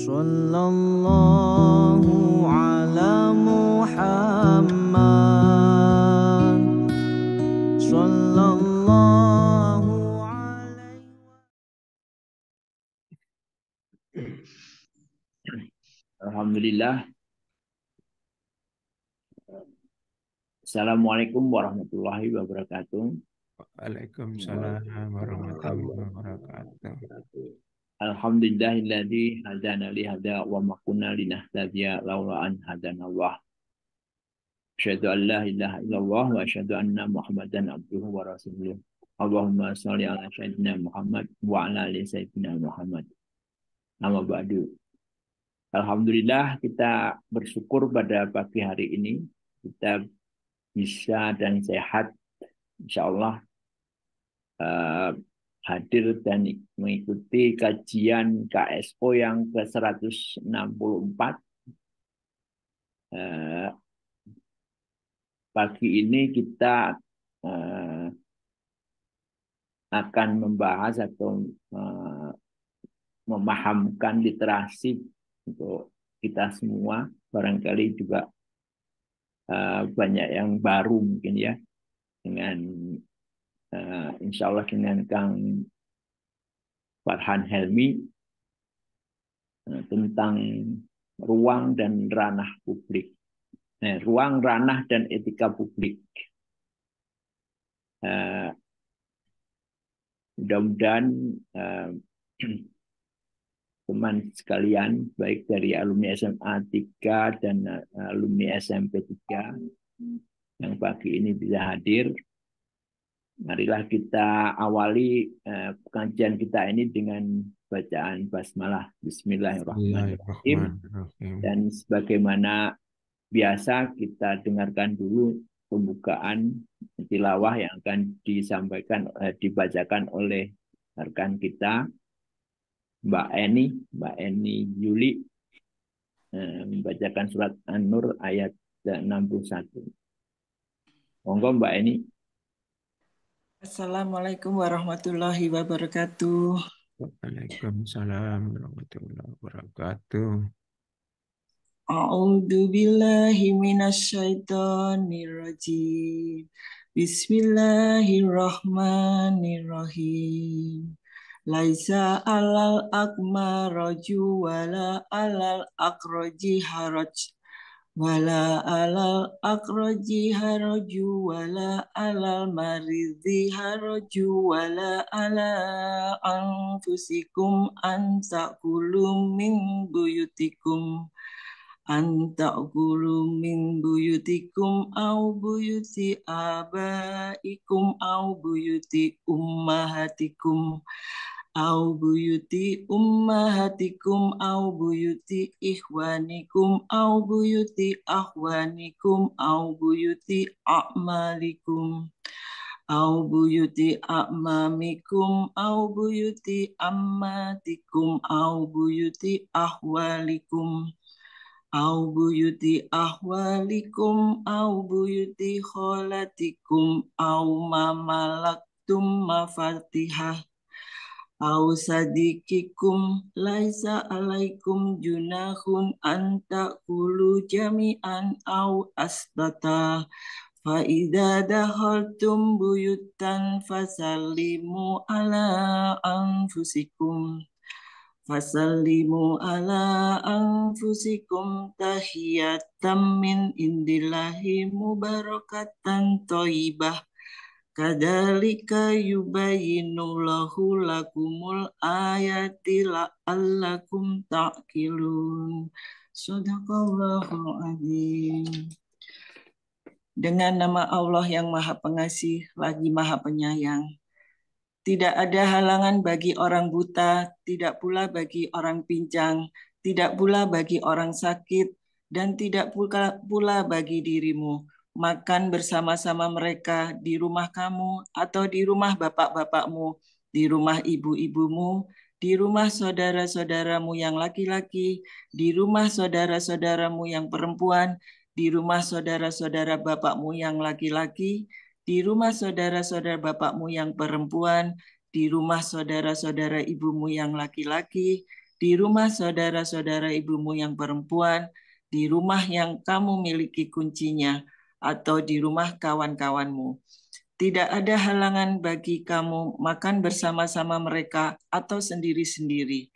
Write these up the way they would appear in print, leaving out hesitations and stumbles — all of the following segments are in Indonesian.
Sallallahu ala Muhammad. Sallallahu alaihi. Alhamdulillah. Assalamualaikum warahmatullahi wabarakatuh. Waalaikumsalam warahmatullahi wabarakatuh. Alhamdulillahilladzi hadana li hada wa ma kunna linahtadiya laula an hadanallah. Asyhadu an la ilaha illallah wa asyhadu anna Muhammadan abduhu wa rasuluh. Allahumma shalli ala sayyidina Muhammad wa ala ali sayyidina Muhammad. Amma ba'du. Alhamdulillah, kita bersyukur pada pagi hari ini kita bisa dan sehat, insyaallah, hadir dan mengikuti kajian KSO yang ke-164. Pagi ini kita akan membahas atau memahamkan literasi untuk kita semua. Barangkali juga banyak yang baru mungkin ya, dengan insya Allah dengan Kang Farhan Helmi tentang ruang dan ranah publik. Ruang, ranah, dan etika publik. Mudah-mudahan teman sekalian, baik dari alumni SMA 3 dan alumni SMP 3 yang pagi ini bisa hadir. Marilah kita awali pengajian kita ini dengan bacaan basmalah. Bismillahirrahmanirrahim. Dan sebagaimana biasa kita dengarkan dulu pembukaan tilawah yang akan dibacakan oleh rekan kita Mbak Eni Yuli, membacakan surat An-Nur ayat 61. Monggo Mbak Eni. Assalamualaikum warahmatullahi wabarakatuh. Waalaikumsalam warahmatullahi wabarakatuh. A'udzu billahi minasyaitonir rajim. Bismillahirrahmanirrahim. Laisa alal akma raju wala alal akraji haraj. Wala alal akraji haraju wala alal maridhi haraju wala ala anfusikum an ta'kulu min buyutikum au buyuti abaikum au buyuti ummahatikum au buyuti au buyuti ikhwanikum au buyuti akhwanikum au buyuti a'malikum au buyuti a'mamikum au buyuti ammatikum au buyuti ahwalikum au buyuti ahwalikum au buyuti kholatikum au mamalaktum mafatihah au sadikikum laisa alaikum junahun anta kulu jami'an au asbata fa idza dakhaltum buyutan fasallimu ala anfusikum tahiyatam min indillahi mubarakatan thayyibah. Kadzalika yubayyinullahu lakumul ayati la'allakum ta'qilun. Shadaqallahul azim. Dengan nama Allah yang Maha Pengasih lagi Maha Penyayang. Tidak ada halangan bagi orang buta, tidak pula bagi orang pincang, tidak pula bagi orang sakit, dan tidak pula bagi dirimu. Makan bersama-sama mereka di rumah kamu atau di rumah bapak-bapakmu, di rumah ibu-ibumu, di rumah saudara-saudaramu yang laki-laki, di rumah saudara-saudaramu yang perempuan, di rumah saudara-saudara bapakmu yang laki-laki, di rumah saudara-saudara bapakmu yang perempuan, di rumah saudara-saudara ibumu yang laki-laki, di rumah saudara-saudara ibumu yang perempuan, di rumah yang kamu miliki kuncinya, atau di rumah kawan-kawanmu. Tidak ada halangan bagi kamu makan bersama-sama mereka atau sendiri-sendiri.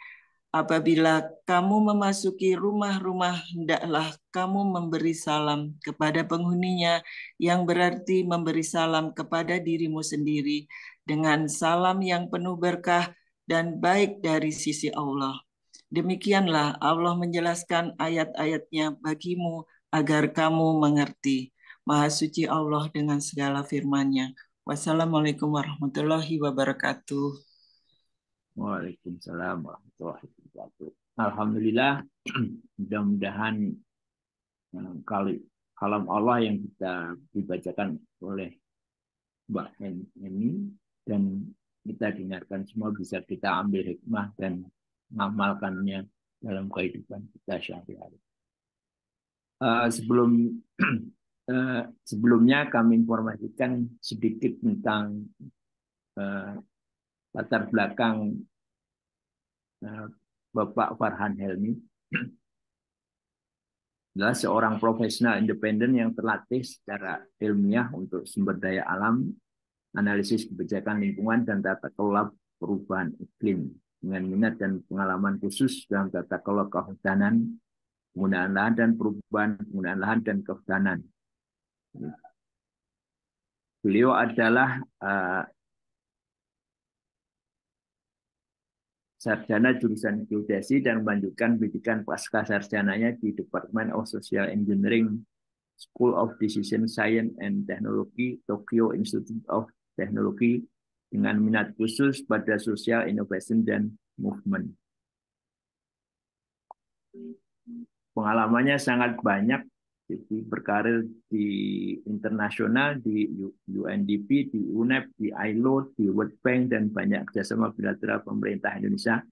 Apabila kamu memasuki rumah-rumah, hendaklah kamu memberi salam kepada penghuninya, yang berarti memberi salam kepada dirimu sendiri, dengan salam yang penuh berkah dan baik dari sisi Allah. Demikianlah Allah menjelaskan ayat-ayatnya bagimu agar kamu mengerti. Maha suci Allah dengan segala firman-Nya. Wassalamualaikum warahmatullahi wabarakatuh. Waalaikumsalam warahmatullahi wabarakatuh. Alhamdulillah, mudah-mudahan kalam Allah yang kita dibacakan oleh Mbak Eni dan kita dengarkan semua bisa kita ambil hikmah dan mengamalkannya dalam kehidupan kita sehari-hari. Sebelumnya kami informasikan sedikit tentang latar belakang Bapak Farhan Helmy. Adalah seorang profesional independen yang terlatih secara ilmiah untuk sumber daya alam, analisis kebijakan lingkungan, dan tata kelola perubahan iklim, dengan minat dan pengalaman khusus dalam tata kelola kehutanan, penggunaan lahan dan perubahan penggunaan lahan dan kehutanan. Beliau adalah sarjana jurusan geodesi dan melanjutkan pendidikan pasca sarjananya di Department of Social Engineering, School of Decision Science and Technology, Tokyo Institute of Technology, dengan minat khusus pada social innovation dan movement. Pengalamannya sangat banyak, jadi berkarir di internasional, di UNDP, di UNEP, di ILO, di World Bank, dan banyak kerjasama bilateral pemerintah Indonesia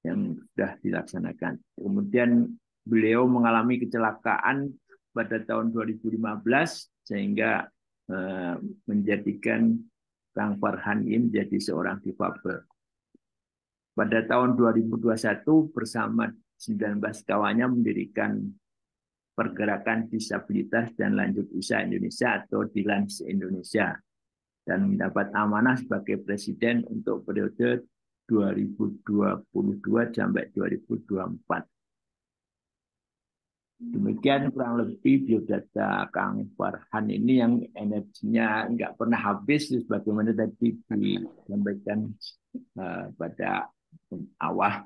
yang sudah dilaksanakan. Kemudian beliau mengalami kecelakaan pada tahun 2015 sehingga menjadikan Kang Farhan ini menjadi seorang difabel. Pada tahun 2021 bersama 19 kawannya mendirikan Pergerakan Disabilitas dan Lanjut Usia Indonesia atau DILANS Indonesia dan mendapat amanah sebagai presiden untuk periode 2022 sampai 2024. Demikian kurang lebih biodata Kang Farhan ini yang energinya nggak pernah habis, sebagaimana tadi disampaikan pada awal.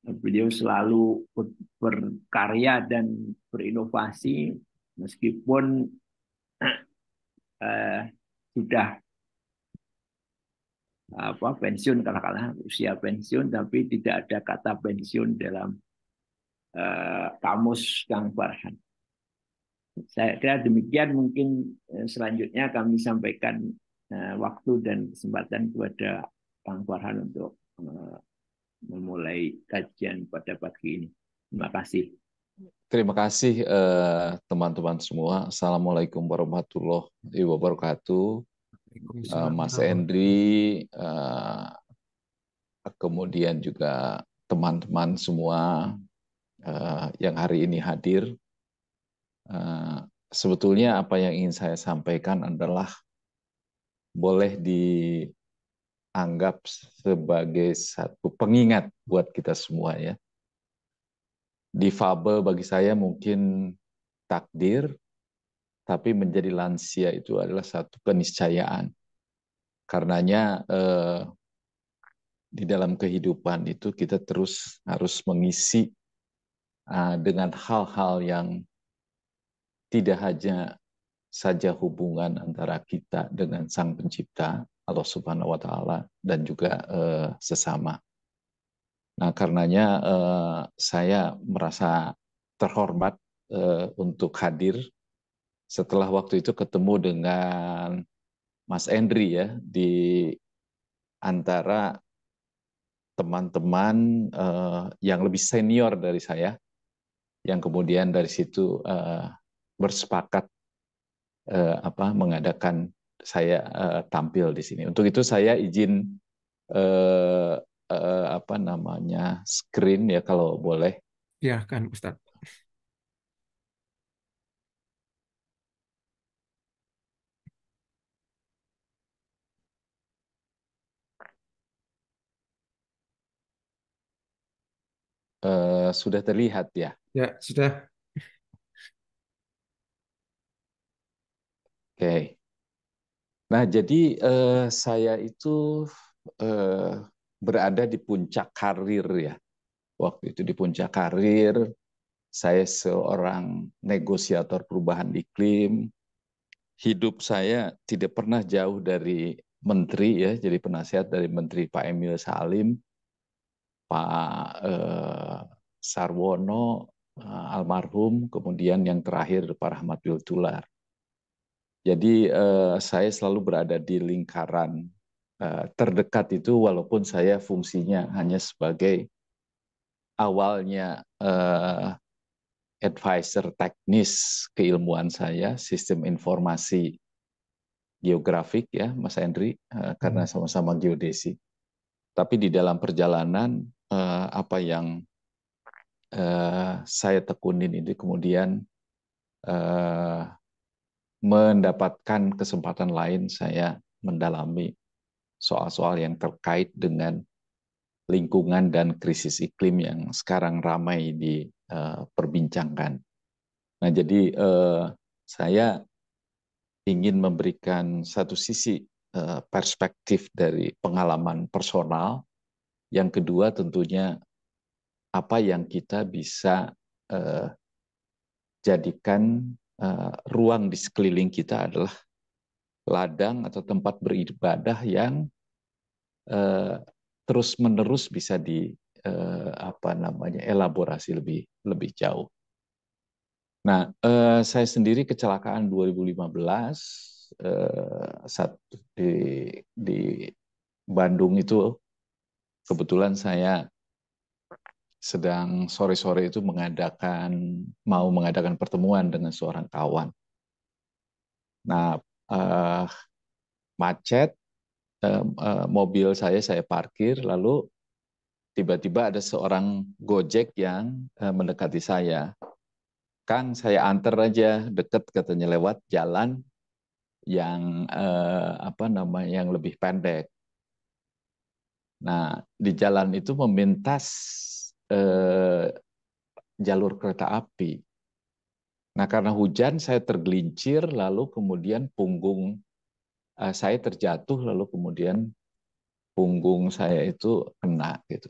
Beliau selalu berkarya dan berinovasi meskipun sudah pensiun, katakanlah usia pensiun, tapi tidak ada kata pensiun dalam kamus Kang Farhan. Saya kira demikian, mungkin selanjutnya kami sampaikan waktu dan kesempatan kepada Kang Farhan untuk memulai kajian pada pagi ini. Terima kasih. Terima kasih teman-teman semua. Assalamualaikum warahmatullahi wabarakatuh. Mas Endri, kemudian juga teman-teman semua yang hari ini hadir. Sebetulnya apa yang ingin saya sampaikan adalah boleh dianggap sebagai satu pengingat buat kita semua ya. Difabel bagi saya mungkin takdir, tapi menjadi lansia itu adalah satu keniscayaan. Karenanya di dalam kehidupan itu kita terus harus mengisi dengan hal-hal yang tidak hanya saja hubungan antara kita dengan Sang Pencipta, Allah Subhanahu wa Ta'ala, dan juga sesama. Nah, karenanya saya merasa terhormat untuk hadir setelah waktu itu ketemu dengan Mas Endri ya, di antara teman-teman yang lebih senior dari saya, yang kemudian dari situ bersepakat mengadakan saya tampil di sini. Untuk itu saya izin eh, apa namanya screen ya kalau boleh. Ya kan Ustadz. Sudah terlihat ya. Ya sudah. Oke. Nah, jadi saya itu eh, berada di puncak karir ya. Waktu itu di puncak karir, saya seorang negosiator perubahan iklim. Hidup saya tidak pernah jauh dari menteri ya, jadi penasihat dari Menteri Pak Emil Salim, Pak Sarwono almarhum, kemudian yang terakhir Pak Rahmat Wiltular. Jadi saya selalu berada di lingkaran terdekat itu, walaupun saya fungsinya hanya sebagai awalnya advisor teknis keilmuan saya, sistem informasi geografik ya, Mas Henry, karena sama-sama geodesi. Tapi di dalam perjalanan apa yang saya tekunin ini kemudian mendapatkan kesempatan lain saya mendalami soal-soal yang terkait dengan lingkungan dan krisis iklim yang sekarang ramai diperbincangkan. Nah, jadi saya ingin memberikan satu sisi perspektif dari pengalaman personal. Yang kedua tentunya apa yang kita bisa jadikan ruang di sekeliling kita adalah ladang atau tempat beribadah yang terus-menerus bisa di elaborasi lebih jauh. Nah, saya sendiri kecelakaan 2015 di Bandung itu kebetulan saya sedang sore-sore itu mau mengadakan pertemuan dengan seorang kawan. Nah, macet, mobil saya parkir, lalu tiba-tiba ada seorang Gojek yang mendekati saya. Kang, saya anter aja, deket katanya, lewat jalan yang yang lebih pendek. Nah, di jalan itu memintas jalur kereta api. Nah, karena hujan saya tergelincir, lalu kemudian punggung saya terjatuh, lalu kemudian punggung saya itu kena gitu.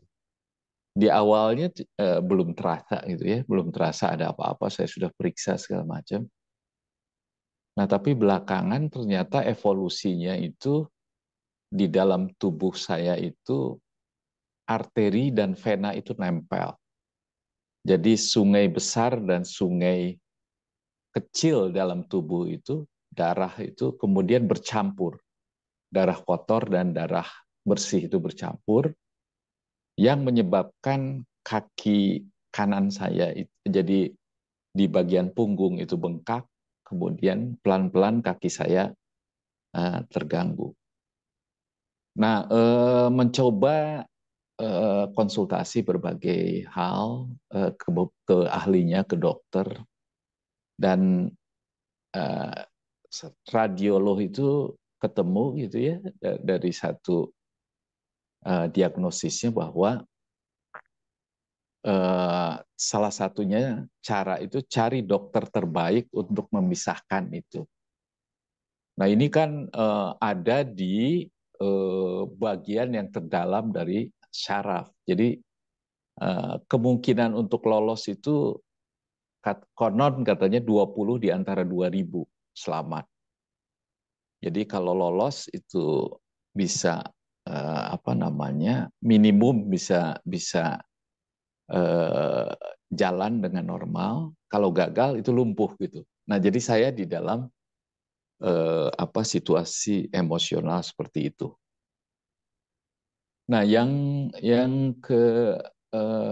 Di awalnya belum terasa gitu ya, belum terasa ada apa-apa, saya sudah periksa segala macam. Nah, tapi belakangan ternyata evolusinya itu di dalam tubuh saya itu arteri dan vena itu nempel. Jadi sungai besar dan sungai kecil dalam tubuh itu, darah itu kemudian bercampur. Darah kotor dan darah bersih itu bercampur, yang menyebabkan kaki kanan saya itu, jadi di bagian punggung itu bengkak, kemudian pelan-pelan kaki saya terganggu. Nah, mencoba konsultasi berbagai hal ke ahlinya, ke dokter, dan radiolog itu ketemu gitu ya dari satu diagnosisnya bahwa salah satunya cara itu cari dokter terbaik untuk memisahkan itu. Nah, ini kan ada di bagian yang terdalam dari syaraf. Jadi kemungkinan untuk lolos itu konon katanya 20 di antara 2.000 selamat. Jadi kalau lolos itu bisa minimum bisa jalan dengan normal. Kalau gagal itu lumpuh gitu. Nah, jadi saya di dalam situasi emosional seperti itu. Nah, yang kedua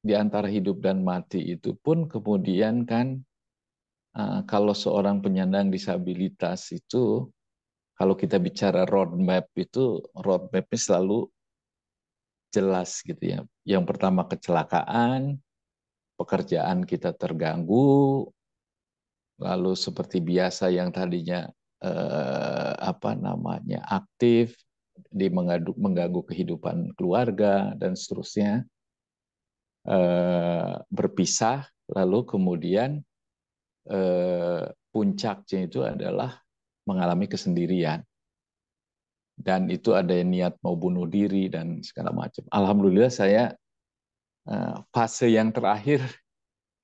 di antara hidup dan mati itu pun kemudian kan kalau seorang penyandang disabilitas itu kalau kita bicara roadmap itu, roadmapnya selalu jelas gitu ya. Yang pertama kecelakaan, pekerjaan kita terganggu, lalu seperti biasa yang tadinya apa namanya aktif, mengganggu kehidupan keluarga dan seterusnya, berpisah, lalu kemudian puncaknya itu adalah mengalami kesendirian. Dan itu ada yang niat mau bunuh diri dan segala macam. Alhamdulillah saya fase yang terakhir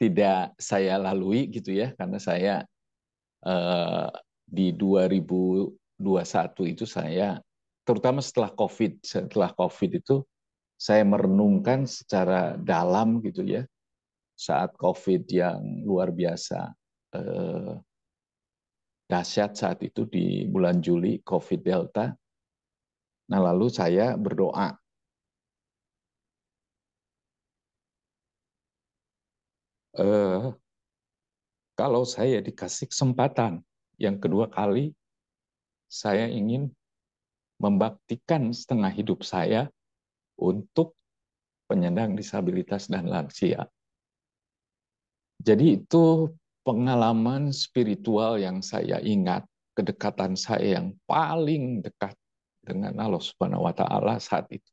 tidak saya lalui gitu ya, karena saya di 2021 itu saya, terutama setelah COVID itu saya merenungkan secara dalam gitu ya, saat COVID yang luar biasa dahsyat saat itu di bulan Juli, COVID Delta. Nah, lalu saya berdoa, kalau saya dikasih kesempatan yang kedua kali, saya ingin membaktikan setengah hidup saya untuk penyandang disabilitas dan lansia. Jadi itu pengalaman spiritual yang saya ingat, kedekatan saya yang paling dekat dengan Allah Subhanahu wa taala saat itu.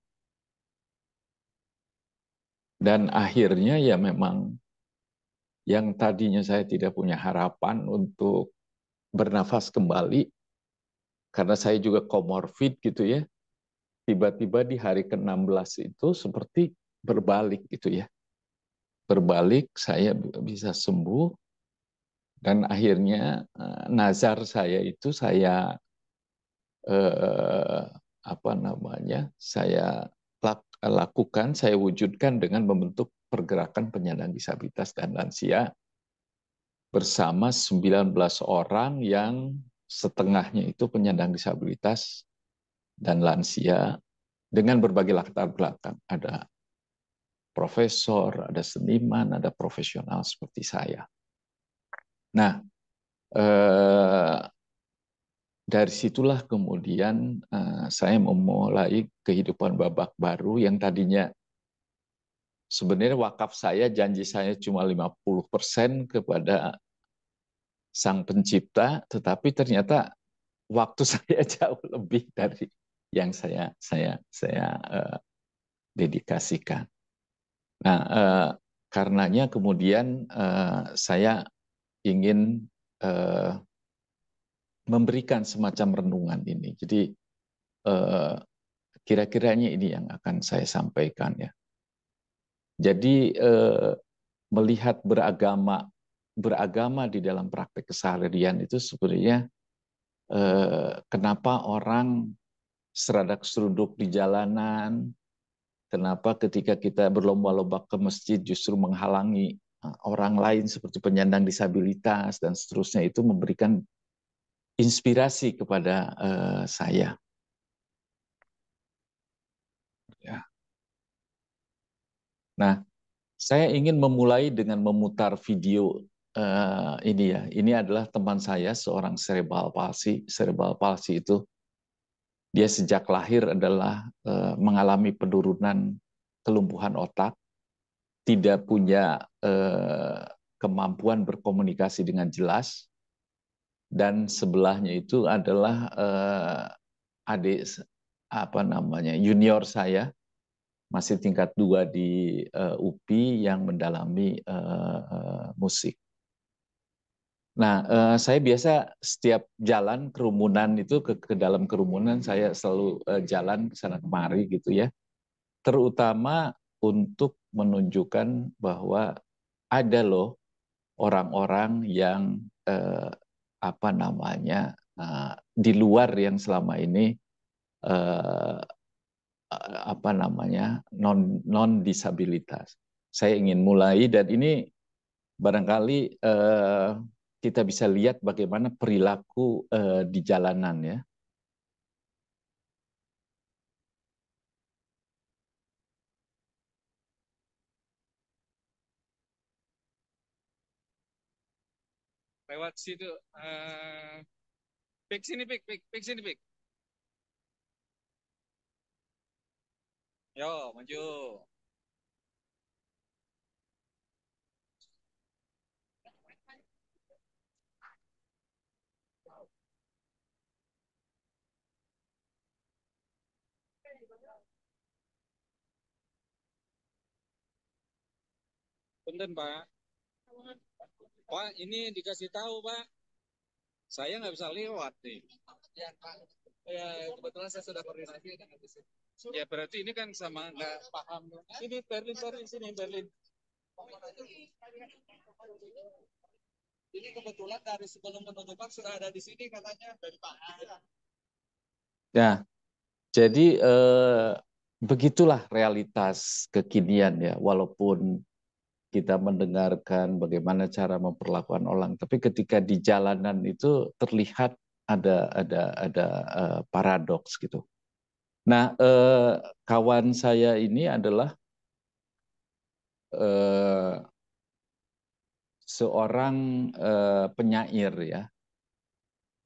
Dan akhirnya ya memang yang tadinya saya tidak punya harapan untuk bernafas kembali, karena saya juga komorbid gitu ya, tiba-tiba di hari ke-16 itu seperti berbalik gitu ya. Berbalik, saya bisa sembuh, dan akhirnya nazar saya itu saya apa namanya, saya lakukan, saya wujudkan dengan membentuk pergerakan penyandang disabilitas dan lansia bersama 19 orang yang setengahnya itu penyandang disabilitas dan lansia dengan berbagai latar belakang. Ada profesor, ada seniman, ada profesional seperti saya. Nah, dari situlah kemudian saya memulai kehidupan babak baru yang tadinya sebenarnya wakaf saya, janji saya cuma 50% kepada Sang Pencipta, tetapi ternyata waktu saya jauh lebih dari yang saya dedikasikan. Nah, karenanya kemudian saya ingin memberikan semacam renungan ini. Jadi kira-kiranya ini yang akan saya sampaikan ya. Jadi melihat beragama di dalam praktek keseharian itu sebenarnya kenapa orang seradak-seruduk di jalanan, kenapa ketika kita berlomba-lomba ke masjid justru menghalangi orang lain seperti penyandang disabilitas dan seterusnya, itu memberikan inspirasi kepada saya. Ya. Nah, saya ingin memulai dengan memutar video ini ya. Ini adalah teman saya, seorang cerebral palsy. Cerebral palsy itu dia sejak lahir adalah mengalami penurunan kelumpuhan otak, tidak punya kemampuan berkomunikasi dengan jelas, dan sebelahnya itu adalah adik junior saya, masih tingkat 2 di UPI yang mendalami musik. Nah, saya biasa setiap jalan kerumunan itu ke dalam kerumunan saya selalu jalan ke sana kemari gitu ya. Terutama untuk menunjukkan bahwa ada loh orang-orang yang di luar yang selama ini non disabilitas. Saya ingin mulai, dan ini barangkali kita bisa lihat bagaimana perilaku di jalanan ya. Lewat situ Pik sini, Pik, Pik, Pik sini, Pik. Yo, maju. Punten, Pak. Pak, ini dikasih tahu, Pak. Saya nggak bisa lewat nih. Ya, Pak. Ya, kebetulan saya sudah koordinasi dengan di sini. Ya, berarti ini kan sama nggak paham. Ini Berlin, Berlin, sini, Berlin. Ini kebetulan dari sebelum penutupan sudah ada di sini katanya dari Pak. Ya, jadi begitulah realitas kekinian ya. Walaupun kita mendengarkan bagaimana cara memperlakukan orang, tapi ketika di jalanan itu terlihat ada paradoks gitu. Nah, kawan saya ini adalah seorang penyair ya.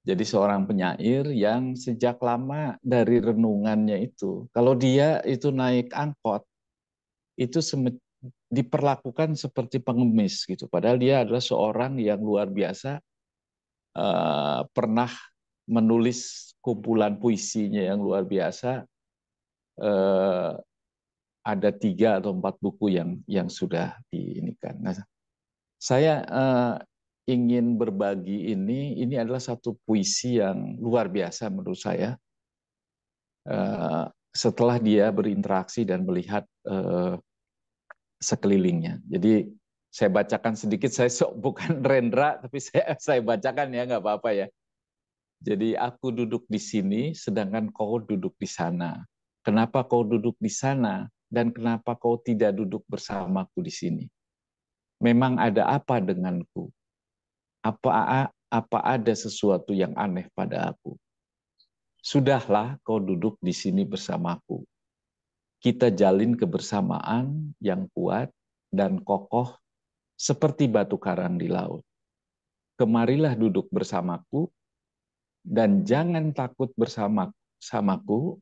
Jadi seorang penyair yang sejak lama dari renungannya itu, kalau dia itu naik angkot, itu diperlakukan seperti pengemis gitu. Padahal dia adalah seorang yang luar biasa, pernah menulis kumpulan puisinya yang luar biasa. Ada 3 atau 4 buku yang sudah diinikan. Nah, saya ingin berbagi ini adalah satu puisi yang luar biasa menurut saya. Setelah dia berinteraksi dan melihat sekelilingnya. Jadi saya bacakan sedikit, saya bukan Rendra, tapi saya bacakan ya, nggak apa-apa ya. Jadi aku duduk di sini, sedangkan kau duduk di sana. Kenapa kau duduk di sana, dan kenapa kau tidak duduk bersamaku di sini? Memang ada apa denganku? Apa ada sesuatu yang aneh pada aku? Sudahlah kau duduk di sini bersamaku. Kita jalin kebersamaan yang kuat dan kokoh seperti batu karang di laut. Kemarilah duduk bersamaku dan jangan takut bersamaku.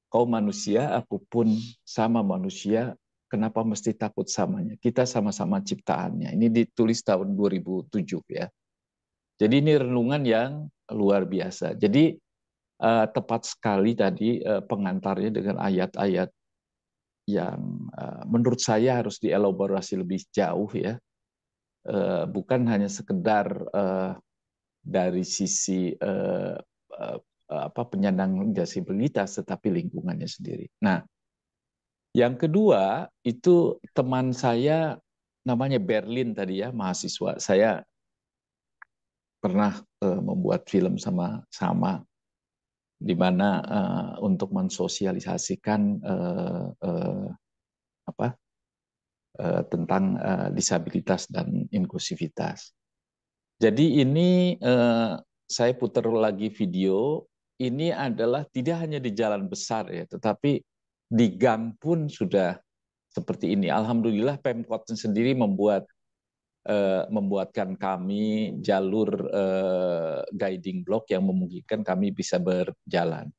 Kau manusia, aku pun sama manusia. Kenapa mesti takut samanya? Kita sama-sama ciptaannya. Ini ditulis tahun 2007 ya. Jadi ini renungan yang luar biasa. Jadi tepat sekali tadi pengantarnya dengan ayat-ayat yang menurut saya harus dielaborasi lebih jauh ya. Bukan hanya sekedar dari sisi penyandang disabilitas, tetapi lingkungannya sendiri. Nah, yang kedua itu teman saya namanya Berlin tadi ya, mahasiswa. Saya pernah membuat film sama di mana untuk mensosialisasikan tentang disabilitas dan inklusivitas. Jadi ini saya putar lagi video. Ini adalah tidak hanya di jalan besar ya, tetapi di gang pun sudah seperti ini. Alhamdulillah Pemkot sendiri membuatkan kami jalur guiding block yang memungkinkan kami bisa berjalan.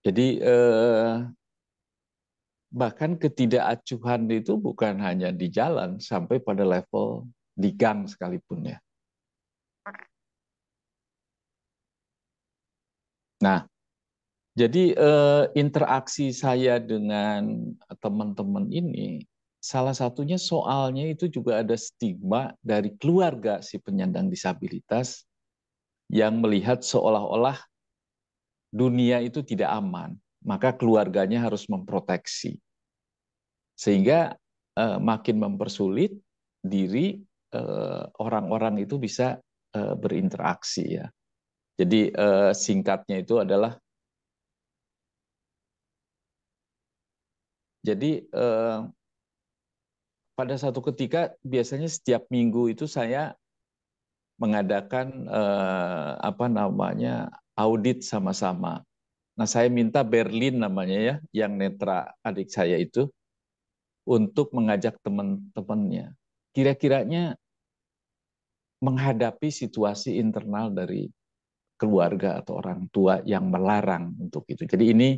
Jadi bahkan ketidakacuhan itu bukan hanya di jalan, sampai pada level di gang sekalipun ya. Nah, jadi interaksi saya dengan teman-teman ini, salah satunya soalnya itu juga ada stigma dari keluarga si penyandang disabilitas yang melihat seolah-olah dunia itu tidak aman, maka keluarganya harus memproteksi. Sehingga makin mempersulit diri orang-orang itu bisa berinteraksi ya. Jadi singkatnya itu adalah, jadi pada satu ketika biasanya setiap minggu itu saya mengadakan audit sama-sama. Nah, saya minta Berlin namanya ya, yang netra adik saya itu, untuk mengajak teman-temannya. Kira-kiranya menghadapi situasi internal dari keluarga atau orang tua yang melarang untuk itu. Jadi ini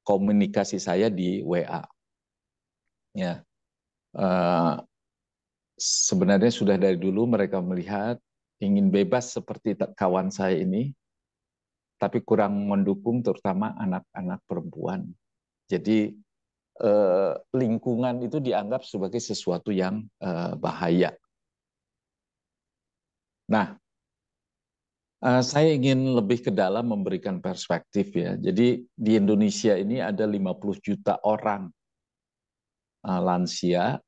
komunikasi saya di WA. Ya, sebenarnya sudah dari dulu mereka melihat ingin bebas seperti kawan saya ini, tapi kurang mendukung terutama anak-anak perempuan. Jadi lingkungan itu dianggap sebagai sesuatu yang bahaya. Nah, saya ingin lebih ke dalam memberikan perspektif ya. Jadi di Indonesia ini ada 50 juta orang lansia,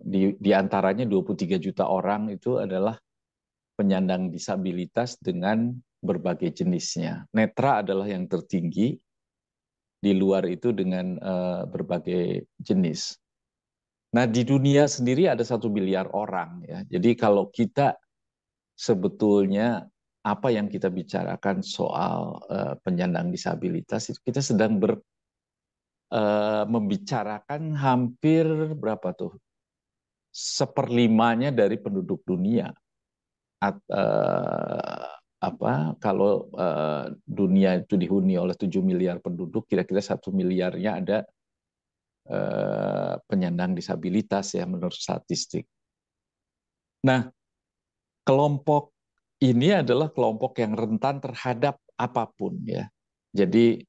di antaranya 23 juta orang itu adalah penyandang disabilitas dengan berbagai jenisnya. Netra adalah yang tertinggi, di luar itu dengan berbagai jenis. Nah, di dunia sendiri ada 1 miliar orang ya. Jadi kalau kita sebetulnya apa yang kita bicarakan soal penyandang disabilitas itu kita sedang membicarakan hampir berapa tuh? 1/5 dari penduduk dunia. Kalau dunia itu dihuni oleh 7 miliar penduduk, kira-kira 1 miliarnya ada penyandang disabilitas ya menurut statistik. Nah, kelompok ini adalah kelompok yang rentan terhadap apapun ya. Jadi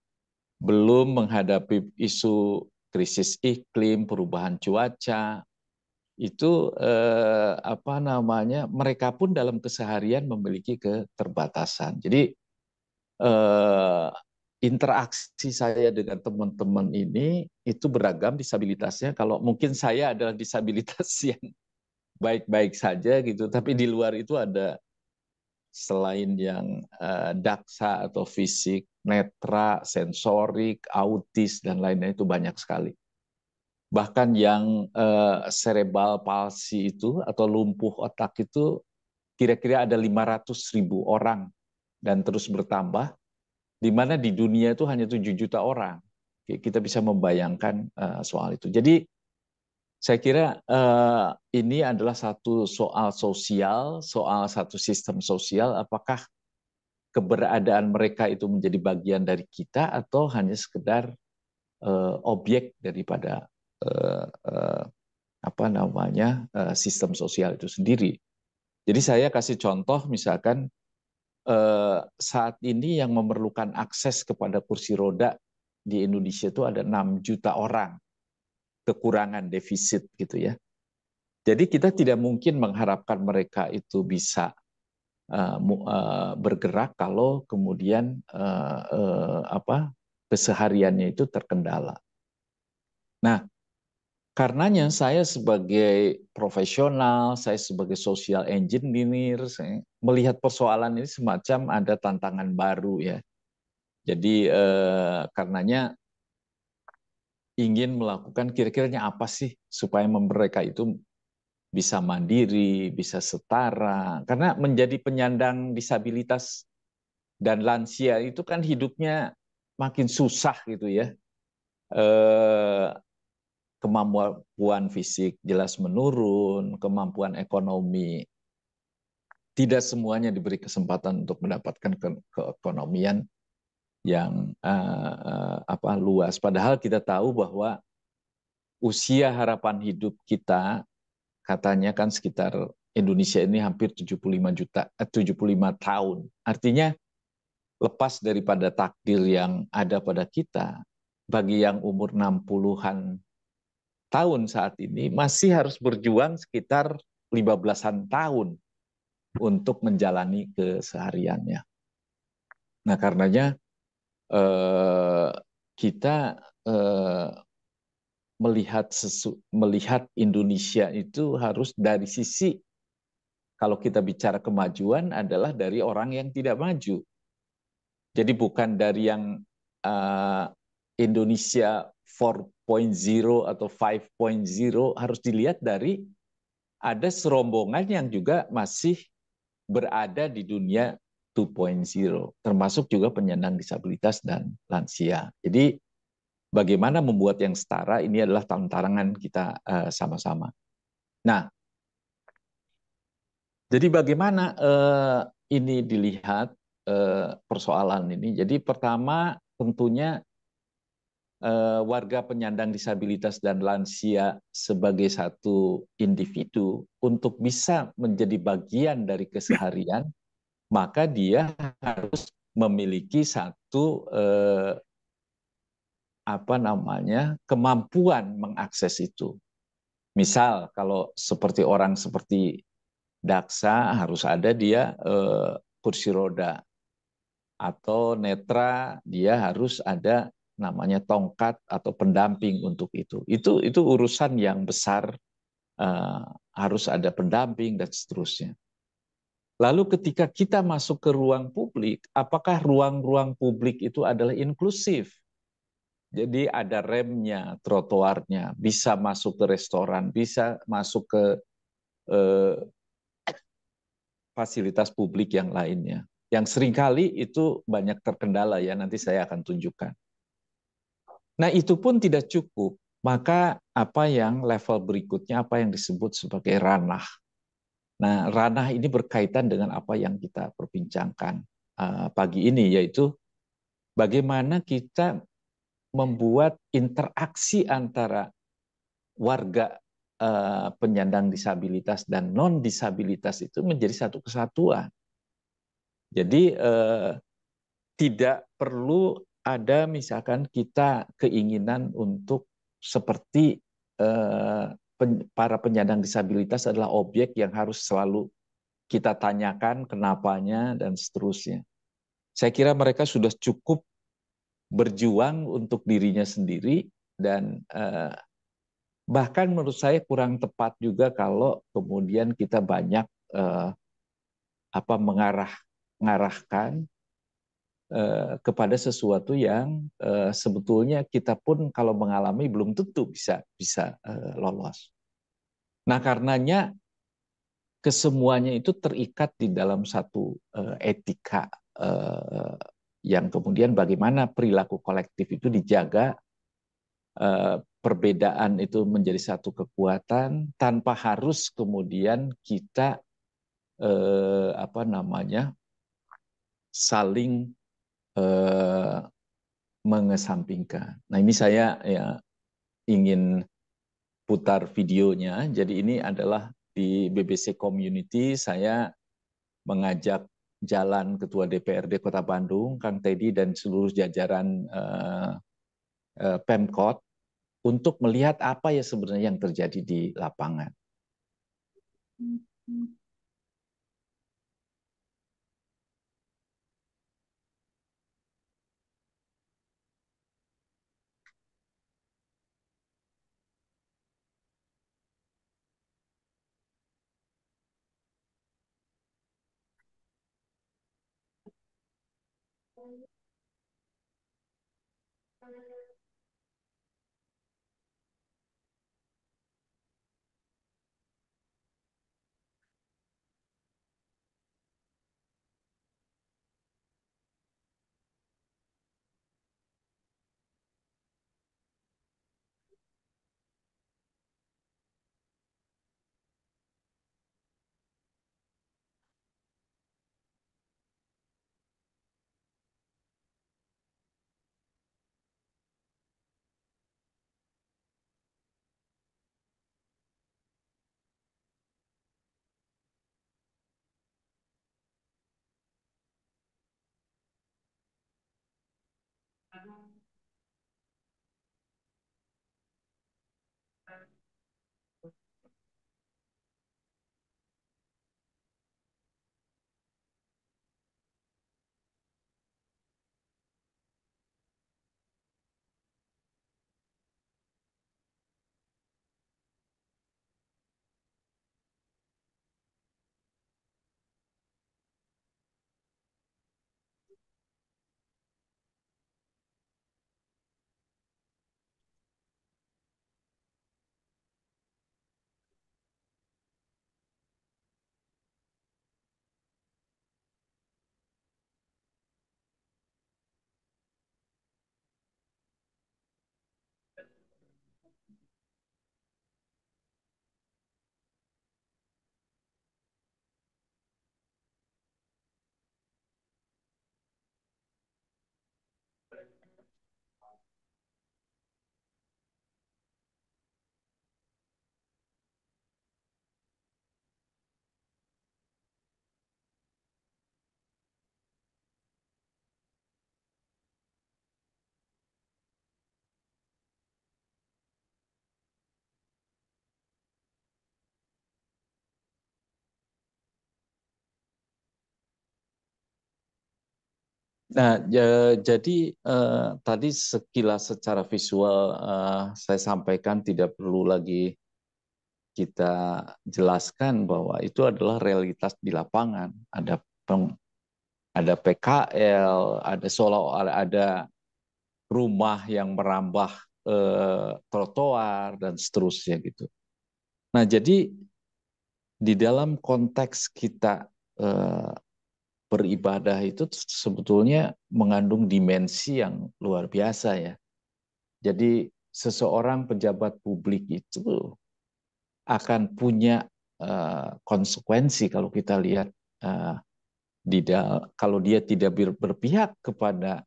belum menghadapi isu krisis iklim, perubahan cuaca, itu mereka pun dalam keseharian memiliki keterbatasan. Jadi interaksi saya dengan teman-teman ini itu beragam disabilitasnya. Kalau mungkin saya adalah disabilitas yang baik-baik saja gitu, tapi di luar itu ada selain yang daksa atau fisik, netra, sensorik, autis dan lainnya itu banyak sekali. Bahkan yang cerebral palsy itu atau lumpuh otak itu kira-kira ada 500.000 orang dan terus bertambah, di mana di dunia itu hanya 7 juta orang. Kita bisa membayangkan soal itu. Jadi saya kira ini adalah satu soal sosial, soal satu sistem sosial, apakah keberadaan mereka itu menjadi bagian dari kita atau hanya sekedar objek daripada sistem sosial itu sendiri. Jadi saya kasih contoh misalkan saat ini yang memerlukan akses kepada kursi roda di Indonesia itu ada 6 juta orang, kekurangan defisit gitu ya. Jadi kita tidak mungkin mengharapkan mereka itu bisa bergerak kalau kemudian kesehariannya itu terkendala. Nah, karenanya saya sebagai profesional, saya sebagai social engineer, saya melihat persoalan ini semacam ada tantangan baru ya. Jadi karenanya ingin melakukan kira-kiranya apa sih supaya mereka itu bisa mandiri, bisa setara. Karena menjadi penyandang disabilitas dan lansia itu kan hidupnya makin susah gitu ya. Kemampuan fisik jelas menurun, kemampuan ekonomi tidak semuanya diberi kesempatan untuk mendapatkan keekonomian yang luas. Padahal kita tahu bahwa usia harapan hidup kita katanya kan sekitar Indonesia ini hampir 75 tahun. Artinya lepas daripada takdir yang ada pada kita, bagi yang umur 60-an tahun saat ini masih harus berjuang sekitar 15-an tahun untuk menjalani kesehariannya. Nah, karenanya kita melihat Indonesia itu harus dari sisi, kalau kita bicara kemajuan adalah dari orang yang tidak maju. Jadi bukan dari yang Indonesia 4.0 atau 5.0, harus dilihat dari ada serombongan yang juga masih berada di dunia 2.0, termasuk juga penyandang disabilitas dan lansia. Jadi bagaimana membuat yang setara ini adalah tantangan kita sama-sama. Nah, jadi bagaimana ini dilihat persoalan ini? Jadi pertama tentunya warga penyandang disabilitas dan lansia sebagai satu individu untuk bisa menjadi bagian dari keseharian, maka dia harus memiliki satu kemampuan mengakses itu. Misal kalau seperti orang seperti daksa harus ada dia kursi roda, atau netra dia harus ada namanya tongkat atau pendamping untuk itu. Itu urusan yang besar, harus ada pendamping dan seterusnya. Lalu ketika kita masuk ke ruang publik, apakah ruang-ruang publik itu adalah inklusif? Jadi ada remnya, trotoarnya, bisa masuk ke restoran, bisa masuk ke fasilitas publik yang lainnya. Yang seringkali itu banyak terkendala ya, nanti saya akan tunjukkan. Nah itu pun tidak cukup, maka apa yang level berikutnya, apa yang disebut sebagai ranah. Nah ranah ini berkaitan dengan apa yang kita perbincangkan pagi ini, yaitu bagaimana kita membuat interaksi antara warga penyandang disabilitas dan non-disabilitas itu menjadi satu kesatuan. Jadi tidak perlu ada misalkan kita keinginan untuk seperti para penyandang disabilitas adalah objek yang harus selalu kita tanyakan kenapanya dan seterusnya. Saya kira mereka sudah cukup berjuang untuk dirinya sendiri dan bahkan menurut saya kurang tepat juga kalau kemudian kita banyak mengarahkan kepada sesuatu yang sebetulnya kita pun kalau mengalami belum tentu bisa lolos. Nah, karenanya kesemuanya itu terikat di dalam satu etika yang kemudian bagaimana perilaku kolektif itu dijaga, perbedaan itu menjadi satu kekuatan tanpa harus kemudian kita saling mengesampingkan. Nah ini saya ya ingin putar videonya. Jadi ini adalah di BBC Community, saya mengajak jalan Ketua DPRD Kota Bandung, Kang Teddy dan seluruh jajaran Pemkot untuk melihat apa ya sebenarnya yang terjadi di lapangan. Nah, jadi tadi sekilas secara visual saya sampaikan, tidak perlu lagi kita jelaskan bahwa itu adalah realitas di lapangan. Ada PKL, ada seolah-olah ada rumah yang merambah trotoar dan seterusnya gitu. Nah, jadi di dalam konteks kita beribadah itu sebetulnya mengandung dimensi yang luar biasa ya. Jadi seseorang pejabat publik itu akan punya konsekuensi kalau kita lihat kalau dia tidak berpihak kepada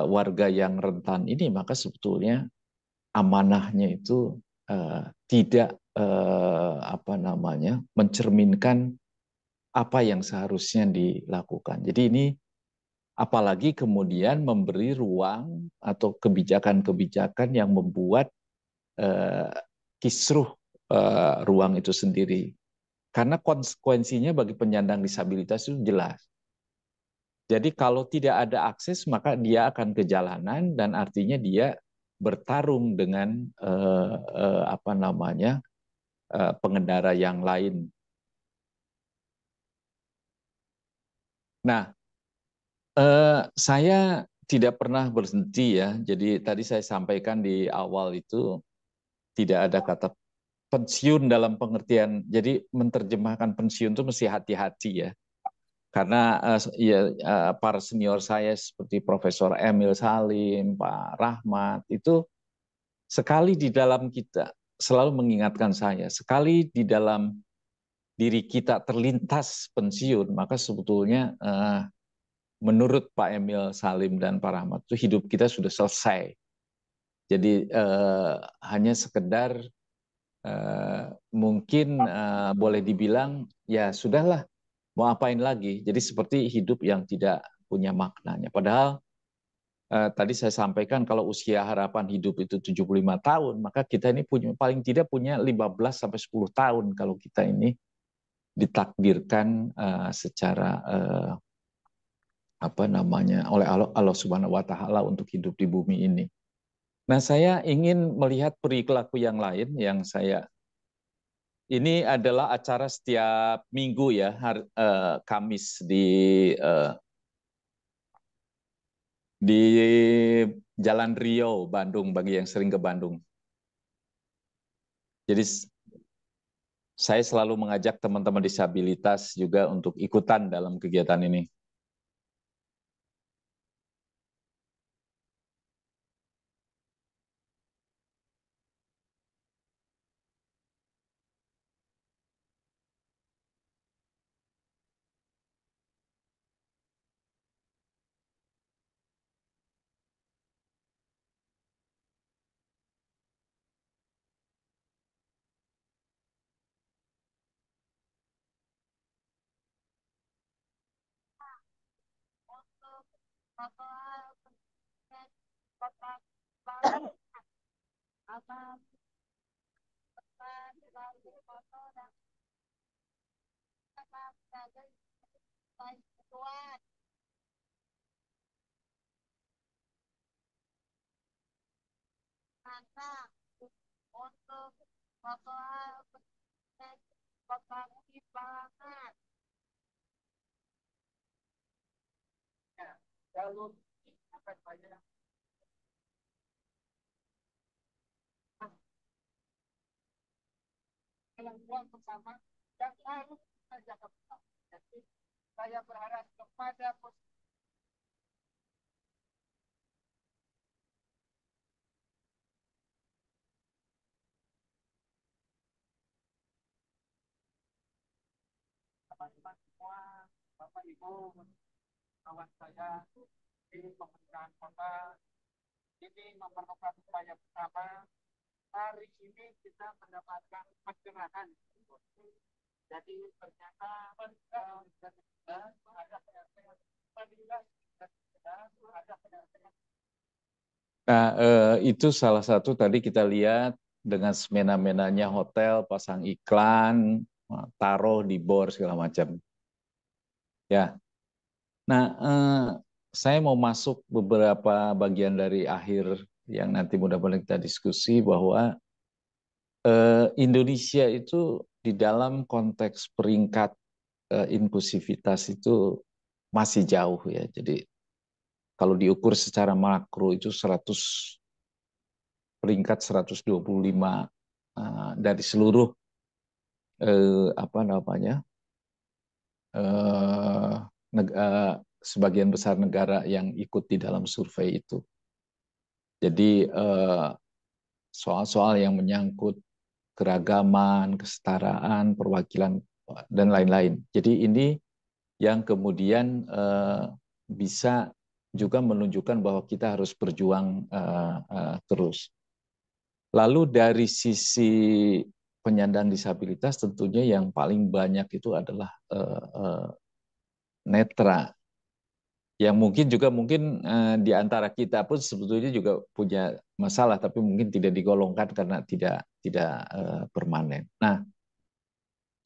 warga yang rentan ini, maka sebetulnya amanahnya itu tidak mencerminkan apa yang seharusnya dilakukan. Jadi ini apalagi kemudian memberi ruang atau kebijakan-kebijakan yang membuat kisruh ruang itu sendiri. Karena konsekuensinya bagi penyandang disabilitas itu jelas. Jadi kalau tidak ada akses, maka dia akan ke jalanan dan artinya dia bertarung dengan pengendara yang lain. Nah, saya tidak pernah berhenti ya. Jadi tadi saya sampaikan di awal itu tidak ada kata pensiun dalam pengertian. Jadi menerjemahkan pensiun itu mesti hati-hati ya. Karena para senior saya seperti Profesor Emil Salim, Pak Rahmat itu sekali di dalam kita selalu mengingatkan saya, sekali di dalam diri kita terlintas pensiun, maka sebetulnya menurut Pak Emil Salim dan Pak Rahmat itu hidup kita sudah selesai. Jadi hanya sekedar mungkin boleh dibilang ya sudahlah, mau apain lagi. Jadi seperti hidup yang tidak punya maknanya. Padahal tadi saya sampaikan kalau usia harapan hidup itu 75 tahun, maka kita ini paling tidak punya 15 sampai 10 tahun kalau kita ini ditakdirkan secara oleh Allah Subhanahu wa taala untuk hidup di bumi ini. Nah, saya ingin melihat perilaku yang lain yang ini adalah acara setiap minggu ya, Kamis di Jalan Riau, Bandung, bagi yang sering ke Bandung. Jadi saya selalu mengajak teman-teman disabilitas juga untuk ikutan dalam kegiatan ini. Saya berharap kepada teman-teman semua, Bapak Ibu, kawan saya di pemerintahan kota ini memerlukan upaya bersama. Hari ini kita mendapatkan pencerahan. Jadi ternyata itu salah satu tadi kita lihat dengan semena-menanya hotel, pasang iklan, taruh di bor segala macam. Ya. Nah, saya mau masuk beberapa bagian dari akhir yang nanti mudah-mudahan kita diskusi bahwa Indonesia itu di dalam konteks peringkat inklusivitas itu masih jauh ya. Jadi kalau diukur secara makro itu peringkat 125 dari seluruh apa namanya sebagian besar negara yang ikut di dalam survei itu. Jadi soal-soal yang menyangkut keragaman, kesetaraan, perwakilan dan lain-lain. Jadi ini yang kemudian bisa juga menunjukkan bahwa kita harus berjuang terus. Lalu dari sisi penyandang disabilitas tentunya yang paling banyak itu adalah netra. Yang mungkin di antara kita pun sebetulnya juga punya masalah, tapi mungkin tidak digolongkan karena tidak permanen. Nah,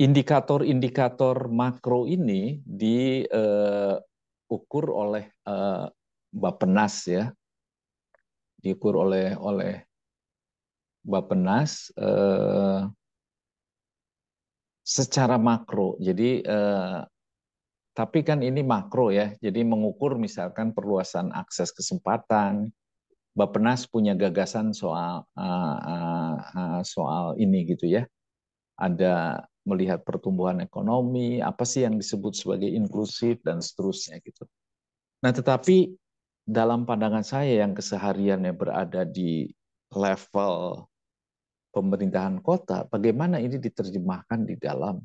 indikator-indikator makro ini diukur oleh Bappenas ya, diukur oleh Bappenas secara makro. Jadi tapi kan ini makro ya, jadi mengukur misalkan perluasan akses kesempatan. Bappenas punya gagasan soal ini gitu ya. Ada melihat pertumbuhan ekonomi, apa sih yang disebut sebagai inklusif dan seterusnya gitu. Nah, tetapi dalam pandangan saya yang kesehariannya berada di level pemerintahan kota, bagaimana ini diterjemahkan di dalam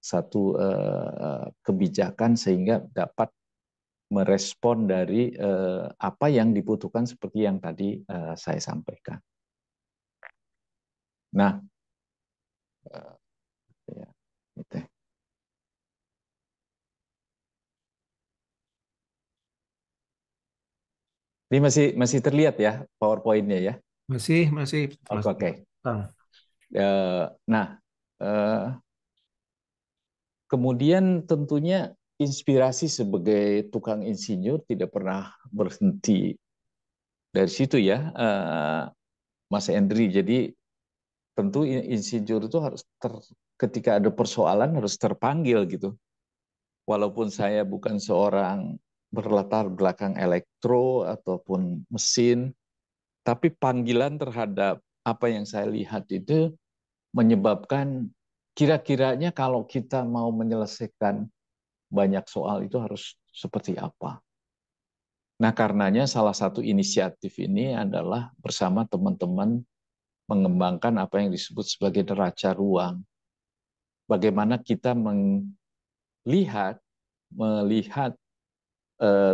satu kebijakan sehingga dapat merespon dari apa yang dibutuhkan seperti yang tadi saya sampaikan. Nah, ya, gitu. Ini masih terlihat ya PowerPoint-nya ya? Masih. Oke. Nah, kemudian tentunya inspirasi sebagai tukang insinyur tidak pernah berhenti dari situ ya, Mas Endri. Jadi tentu insinyur itu harus ketika ada persoalan harus terpanggil gitu. Walaupun saya bukan seorang berlatar belakang elektro ataupun mesin, tapi panggilan terhadap apa yang saya lihat itu menyebabkan kira-kiranya kalau kita mau menyelesaikan banyak soal itu harus seperti apa. Nah, karenanya salah satu inisiatif ini adalah bersama teman-teman mengembangkan apa yang disebut sebagai neraca ruang. Bagaimana kita melihat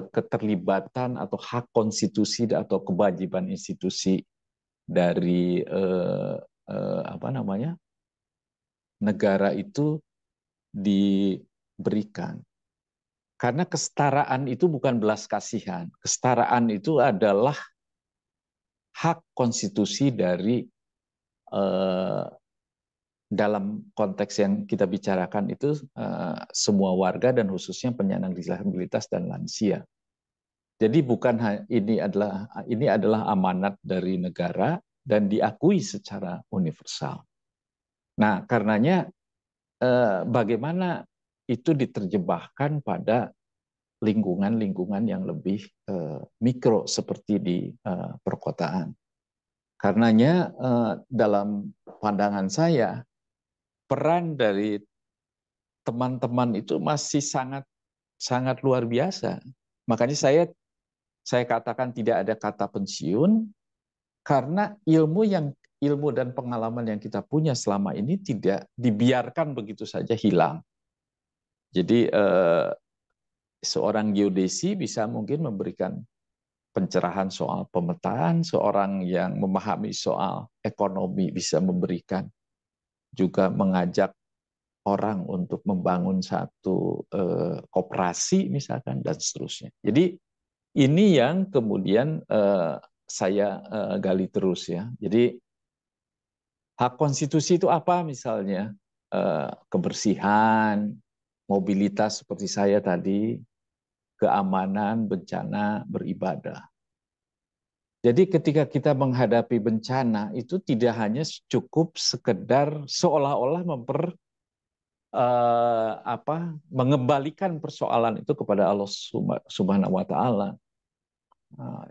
keterlibatan atau hak konstitusi atau kewajiban institusi dari negara itu diberikan. Karena kesetaraan itu bukan belas kasihan. Kesetaraan itu adalah hak konstitusi dari dalam konteks yang kita bicarakan itu semua warga dan khususnya penyandang disabilitas dan lansia. Jadi bukan ini adalah amanat dari negara dan diakui secara universal. Nah, karenanya bagaimana itu diterjemahkan pada lingkungan-lingkungan yang lebih mikro seperti di perkotaan. Karenanya dalam pandangan saya peran dari teman-teman itu masih sangat luar biasa. Makanya saya katakan tidak ada kata pensiun karena ilmu dan pengalaman yang kita punya selama ini tidak dibiarkan begitu saja hilang. Jadi seorang geodesi bisa mungkin memberikan pencerahan soal pemetaan, seorang yang memahami soal ekonomi bisa memberikan juga mengajak orang untuk membangun satu koperasi misalkan dan seterusnya. Jadi ini yang kemudian saya gali terus ya. Jadi hak konstitusi itu apa misalnya? Kebersihan, mobilitas seperti saya tadi, keamanan, bencana, beribadah. Jadi ketika kita menghadapi bencana itu tidak hanya cukup sekedar seolah-olah mengembalikan persoalan itu kepada Allah Subhanahu wa taala.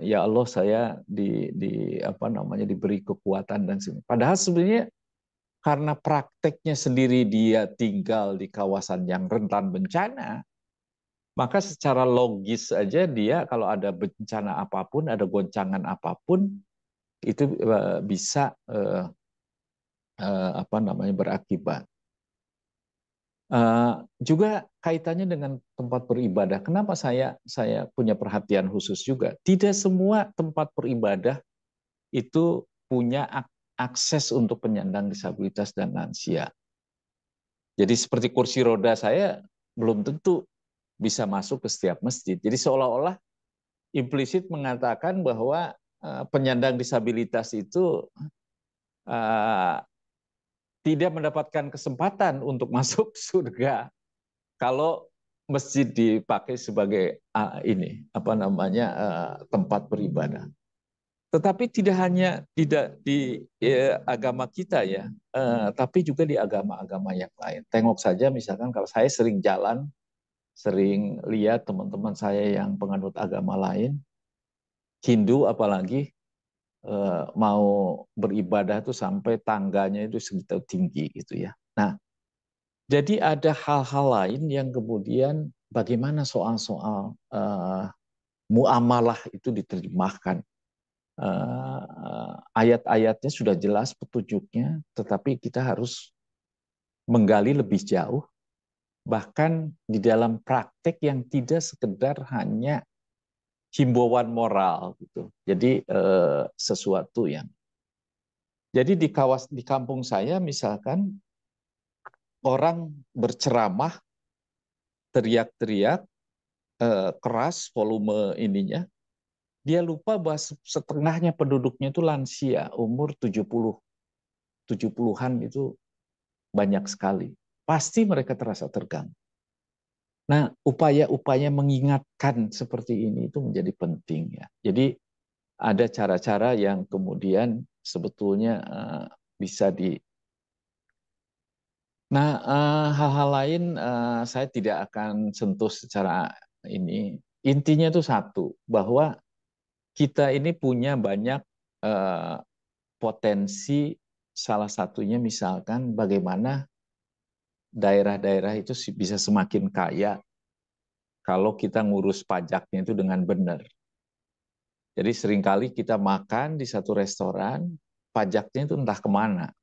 Ya Allah, saya diberi kekuatan dan sebagainya. Padahal sebenarnya karena prakteknya sendiri dia tinggal di kawasan yang rentan bencana, maka secara logis saja dia kalau ada bencana apapun, ada goncangan apapun, itu bisa berakibat. Juga kaitannya dengan tempat beribadah. Kenapa saya punya perhatian khusus juga? Tidak semua tempat beribadah itu punya akses untuk penyandang disabilitas dan lansia. Jadi seperti kursi roda saya belum tentu bisa masuk ke setiap masjid. Jadi seolah-olah implisit mengatakan bahwa penyandang disabilitas itu tidak mendapatkan kesempatan untuk masuk surga kalau masjid dipakai sebagai tempat beribadah. Tetapi tidak hanya di agama kita ya, tapi juga di agama-agama yang lain. Tengok saja misalkan kalau saya sering jalan, sering lihat teman-teman saya yang penganut agama lain, Hindu apalagi, mau beribadah itu sampai tangganya itu segitu tinggi gitu ya. Nah, jadi ada hal-hal lain yang kemudian bagaimana soal-soal muamalah itu diterjemahkan. Ayat-ayatnya sudah jelas petunjuknya, tetapi kita harus menggali lebih jauh, bahkan di dalam praktek yang tidak sekedar hanya himbauan moral gitu. Jadi sesuatu yang. Jadi di kampung saya misalkan orang berceramah, teriak-teriak keras volume ininya, dia lupa bahwa setengahnya penduduknya itu lansia, umur 70-an itu banyak sekali. Pasti mereka terasa terganggu. Nah, upaya-upaya mengingatkan seperti ini itu menjadi penting ya. Jadi ada cara-cara yang kemudian sebetulnya bisa di. Nah, hal-hal lain saya tidak akan sentuh secara ini. Intinya itu satu, bahwa kita ini punya banyak potensi, salah satunya misalkan bagaimana daerah-daerah itu bisa semakin kaya kalau kita ngurus pajaknya itu dengan benar. Jadi seringkali kita makan di satu restoran, pajaknya itu entah kemana.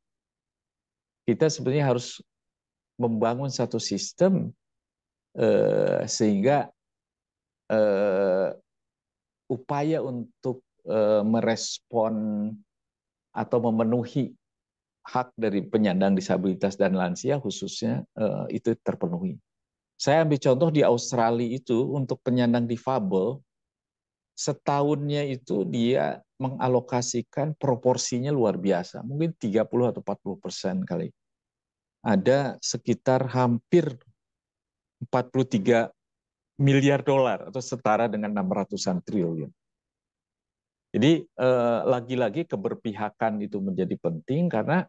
Kita sebenarnya harus membangun satu sistem sehingga upaya untuk merespon atau memenuhi hak dari penyandang disabilitas dan lansia khususnya itu terpenuhi. Saya ambil contoh di Australia itu untuk penyandang difabel, setahunnya itu dia mengalokasikan proporsinya luar biasa, mungkin 30 atau 40% kali. Ada sekitar hampir 43 miliar dolar atau setara dengan 600-an triliun. Jadi lagi-lagi keberpihakan itu menjadi penting karena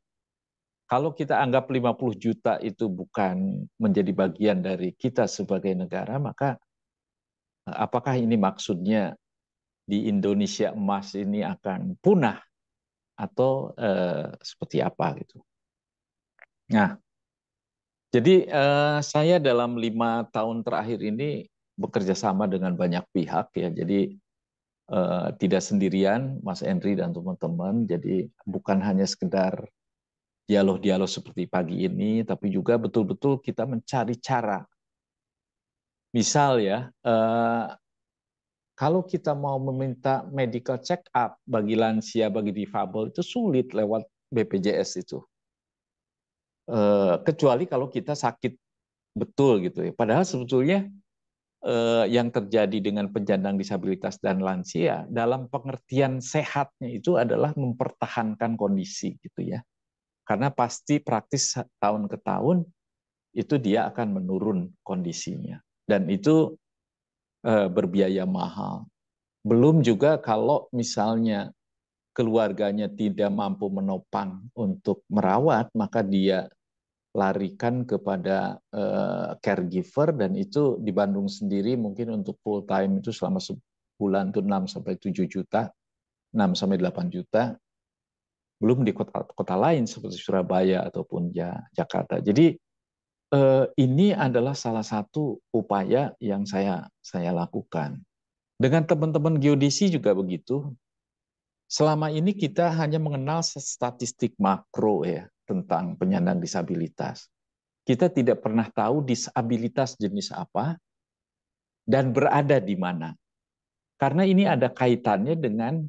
kalau kita anggap 50 juta itu bukan menjadi bagian dari kita sebagai negara, maka apakah ini maksudnya di Indonesia emas ini akan punah atau seperti apa gitu. Nah, jadi saya dalam 5 tahun terakhir ini bekerja sama dengan banyak pihak ya. Jadi tidak sendirian, Mas Henry dan teman-teman. Jadi bukan hanya sekedar dialog-dialog seperti pagi ini, tapi juga betul-betul kita mencari cara. Misal ya, kalau kita mau meminta medical check up bagi lansia, bagi difabel, itu sulit lewat BPJS itu. Kecuali kalau kita sakit betul gitu ya. Padahal sebetulnya yang terjadi dengan penyandang disabilitas dan lansia dalam pengertian sehatnya itu adalah mempertahankan kondisi gitu ya. Karena pasti praktis tahun ke tahun itu dia akan menurun kondisinya. Dan itu berbiaya mahal. Belum juga kalau misalnya keluarganya tidak mampu menopang untuk merawat, maka dia larikan kepada caregiver, dan itu di Bandung sendiri mungkin untuk full time itu selama sebulan itu 6-7 juta, 6-8 juta. Belum di kota-kota lain seperti Surabaya ataupun Jakarta. Jadi ini adalah salah satu upaya yang saya lakukan. Dengan teman-teman geodesi juga begitu. Selama ini kita hanya mengenal statistik makro ya tentang penyandang disabilitas. Kita tidak pernah tahu disabilitas jenis apa dan berada di mana. Karena ini ada kaitannya dengan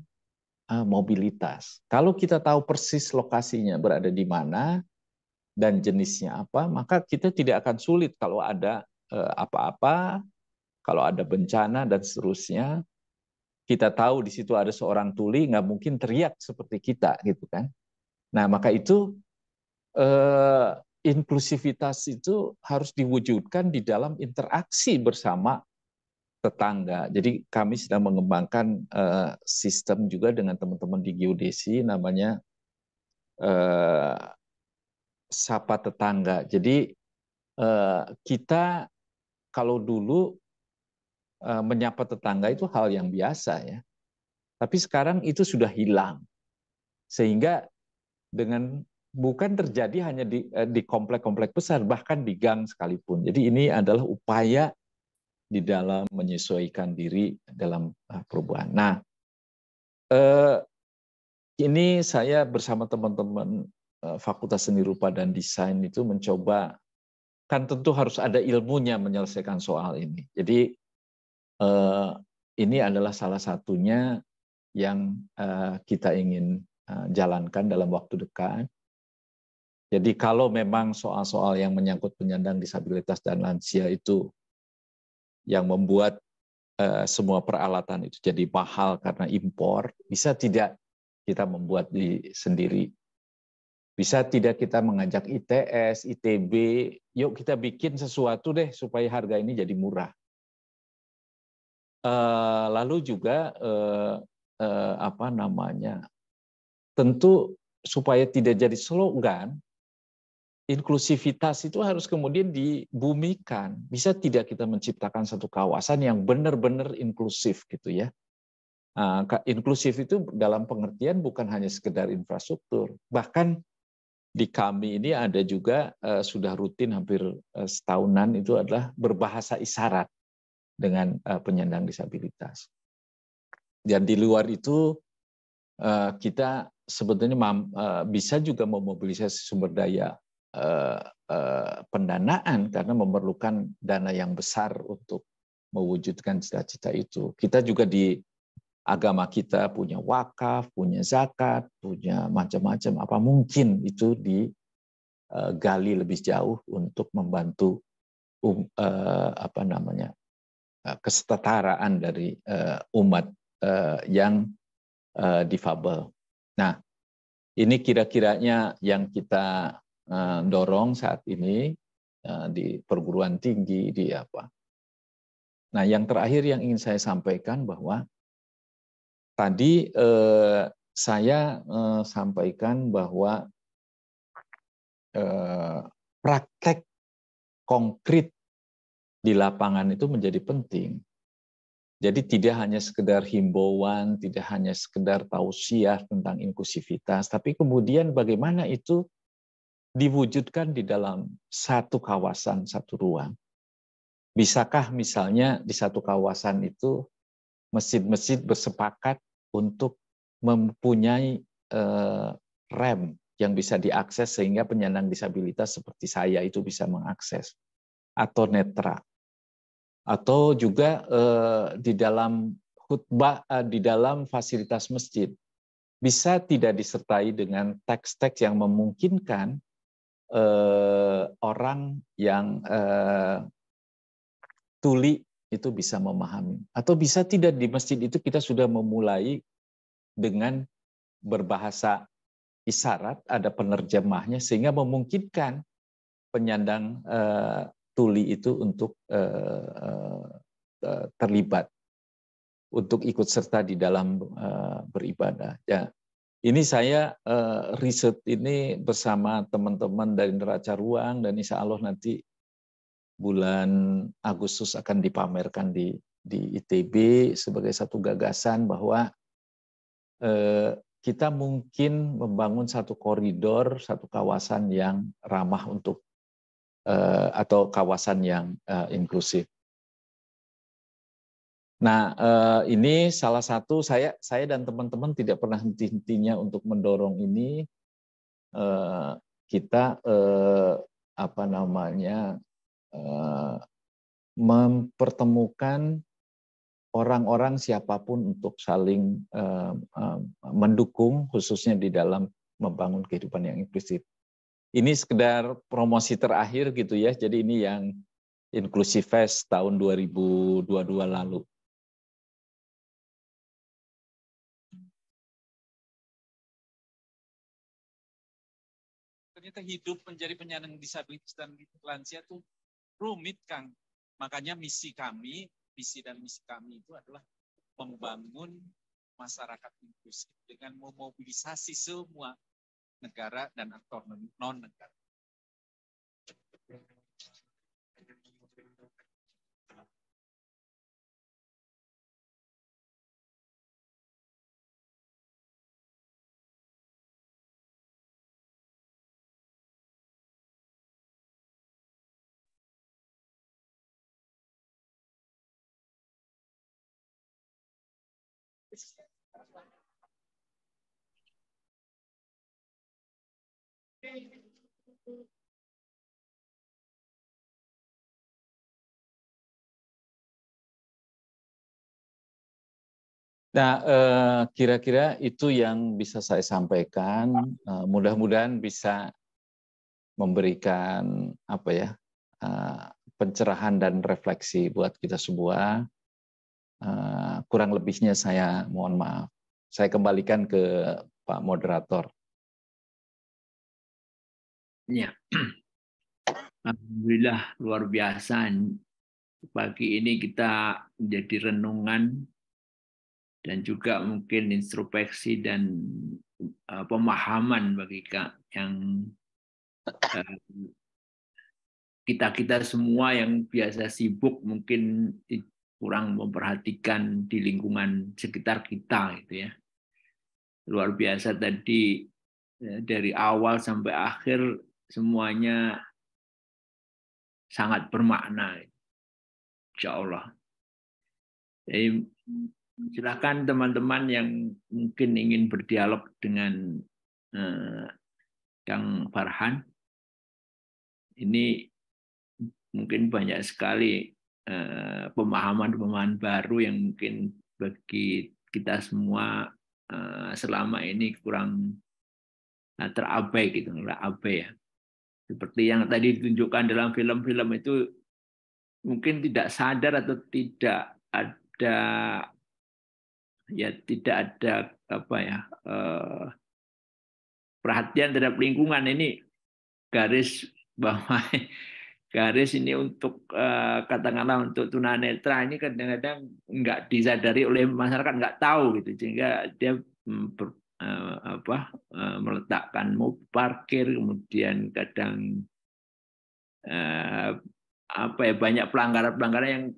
mobilitas. Kalau kita tahu persis lokasinya berada di mana dan jenisnya apa, maka kita tidak akan sulit kalau ada apa-apa, kalau ada bencana dan seterusnya. Kita tahu di situ ada seorang tuli, nggak mungkin teriak seperti kita, gitu kan? Nah, maka itu inklusivitas itu harus diwujudkan di dalam interaksi bersama tetangga. Jadi kami sedang mengembangkan sistem juga dengan teman-teman di geodesi, namanya Sapa Tetangga. Jadi kita kalau dulu menyapa tetangga itu hal yang biasa ya. Tapi sekarang itu sudah hilang. Sehingga dengan bukan terjadi hanya di komplek-komplek besar, bahkan di gang sekalipun. Jadi ini adalah upaya di dalam menyesuaikan diri dalam perubahan. Nah, ini saya bersama teman-teman Fakultas Seni Rupa dan Desain itu mencoba, kan tentu harus ada ilmunya menyelesaikan soal ini. Jadi ini adalah salah satunya yang kita ingin jalankan dalam waktu dekat. Jadi kalau memang soal-soal yang menyangkut penyandang disabilitas dan lansia itu yang membuat semua peralatan itu jadi mahal karena impor, bisa tidak kita membuat sendiri? Bisa tidak kita mengajak ITS, ITB, yuk kita bikin sesuatu deh supaya harga ini jadi murah. Lalu juga tentu supaya tidak jadi slogan, inklusivitas itu harus kemudian dibumikan. Bisa tidak kita menciptakan satu kawasan yang benar-benar inklusif gitu ya. Inklusif itu dalam pengertian bukan hanya sekedar infrastruktur. Bahkan di kami ini ada juga sudah rutin hampir setahunan itu adalah berbahasa isyarat dengan penyandang disabilitas. Dan di luar itu kita sebetulnya bisa juga memobilisasi sumber daya pendanaan karena memerlukan dana yang besar untuk mewujudkan cita-cita itu. Kita juga di agama kita punya wakaf, punya zakat, punya macam-macam. Apa mungkin itu digali lebih jauh untuk membantu kesetaraan dari umat yang difabel. Nah, ini kira-kiranya yang kita dorong saat ini di perguruan tinggi, di apa. Nah, yang terakhir yang ingin saya sampaikan bahwa tadi saya sampaikan bahwa praktek konkret di lapangan itu menjadi penting. Jadi tidak hanya sekedar himbauan, tidak hanya sekedar tausiah tentang inklusivitas, tapi kemudian bagaimana itu diwujudkan di dalam satu kawasan, satu ruang. Bisakah misalnya di satu kawasan itu masjid-masjid bersepakat untuk mempunyai rem yang bisa diakses sehingga penyandang disabilitas seperti saya itu bisa mengakses, atau netra. Atau juga di dalam khutbah, di dalam fasilitas masjid, bisa tidak disertai dengan teks-teks yang memungkinkan orang yang tuli itu bisa memahami. Atau bisa tidak di masjid itu kita sudah memulai dengan berbahasa isyarat, ada penerjemahnya, sehingga memungkinkan penyandang tuli itu untuk terlibat untuk ikut serta di dalam beribadah. Ya, ini saya riset ini bersama teman-teman dari Neraca Ruang, dan insya Allah nanti bulan Agustus akan dipamerkan di ITB sebagai satu gagasan bahwa kita mungkin membangun satu koridor, satu kawasan yang ramah untuk atau kawasan yang inklusif. Nah, ini salah satu saya dan teman-teman tidak pernah henti-hentinya untuk mendorong ini. Kita mempertemukan orang-orang siapapun untuk saling mendukung, khususnya di dalam membangun kehidupan yang inklusif. Ini sekedar promosi terakhir gitu ya. Jadi ini yang Inclusive Fest tahun 2022 lalu. Ternyata hidup menjadi penyandang disabilitas dan lansia itu rumit, Kang. Makanya misi dan misi kami itu adalah membangun masyarakat inklusif dengan memobilisasi semua negara dan aktor non-negara. Nah, kira-kira itu yang bisa saya sampaikan. Mudah-mudahan bisa memberikan pencerahan dan refleksi buat kita semua. Kurang lebihnya saya mohon maaf. Saya kembalikan ke Pak Moderator. Ya, alhamdulillah luar biasa. Pagi ini kita menjadi renungan dan juga mungkin introspeksi dan pemahaman bagi yang kita semua yang biasa sibuk mungkin kurang memperhatikan di lingkungan sekitar kita gitu ya. Luar biasa tadi dari awal sampai akhir semuanya sangat bermakna, insya Allah. Jadi silakan teman-teman yang mungkin ingin berdialog dengan Kang Farhan. Ini mungkin banyak sekali pemahaman-pemahaman baru yang mungkin bagi kita semua selama ini kurang terabai gitu, abai ya. Seperti yang tadi ditunjukkan dalam film-film itu mungkin tidak sadar atau tidak ada perhatian terhadap lingkungan. Ini garis bawah, garis ini untuk katakanlah untuk tunanetra ini kadang-kadang nggak disadari oleh masyarakat, nggak tahu gitu, sehingga dia meletakkan mobil parkir, kemudian kadang banyak pelanggaran-pelanggaran yang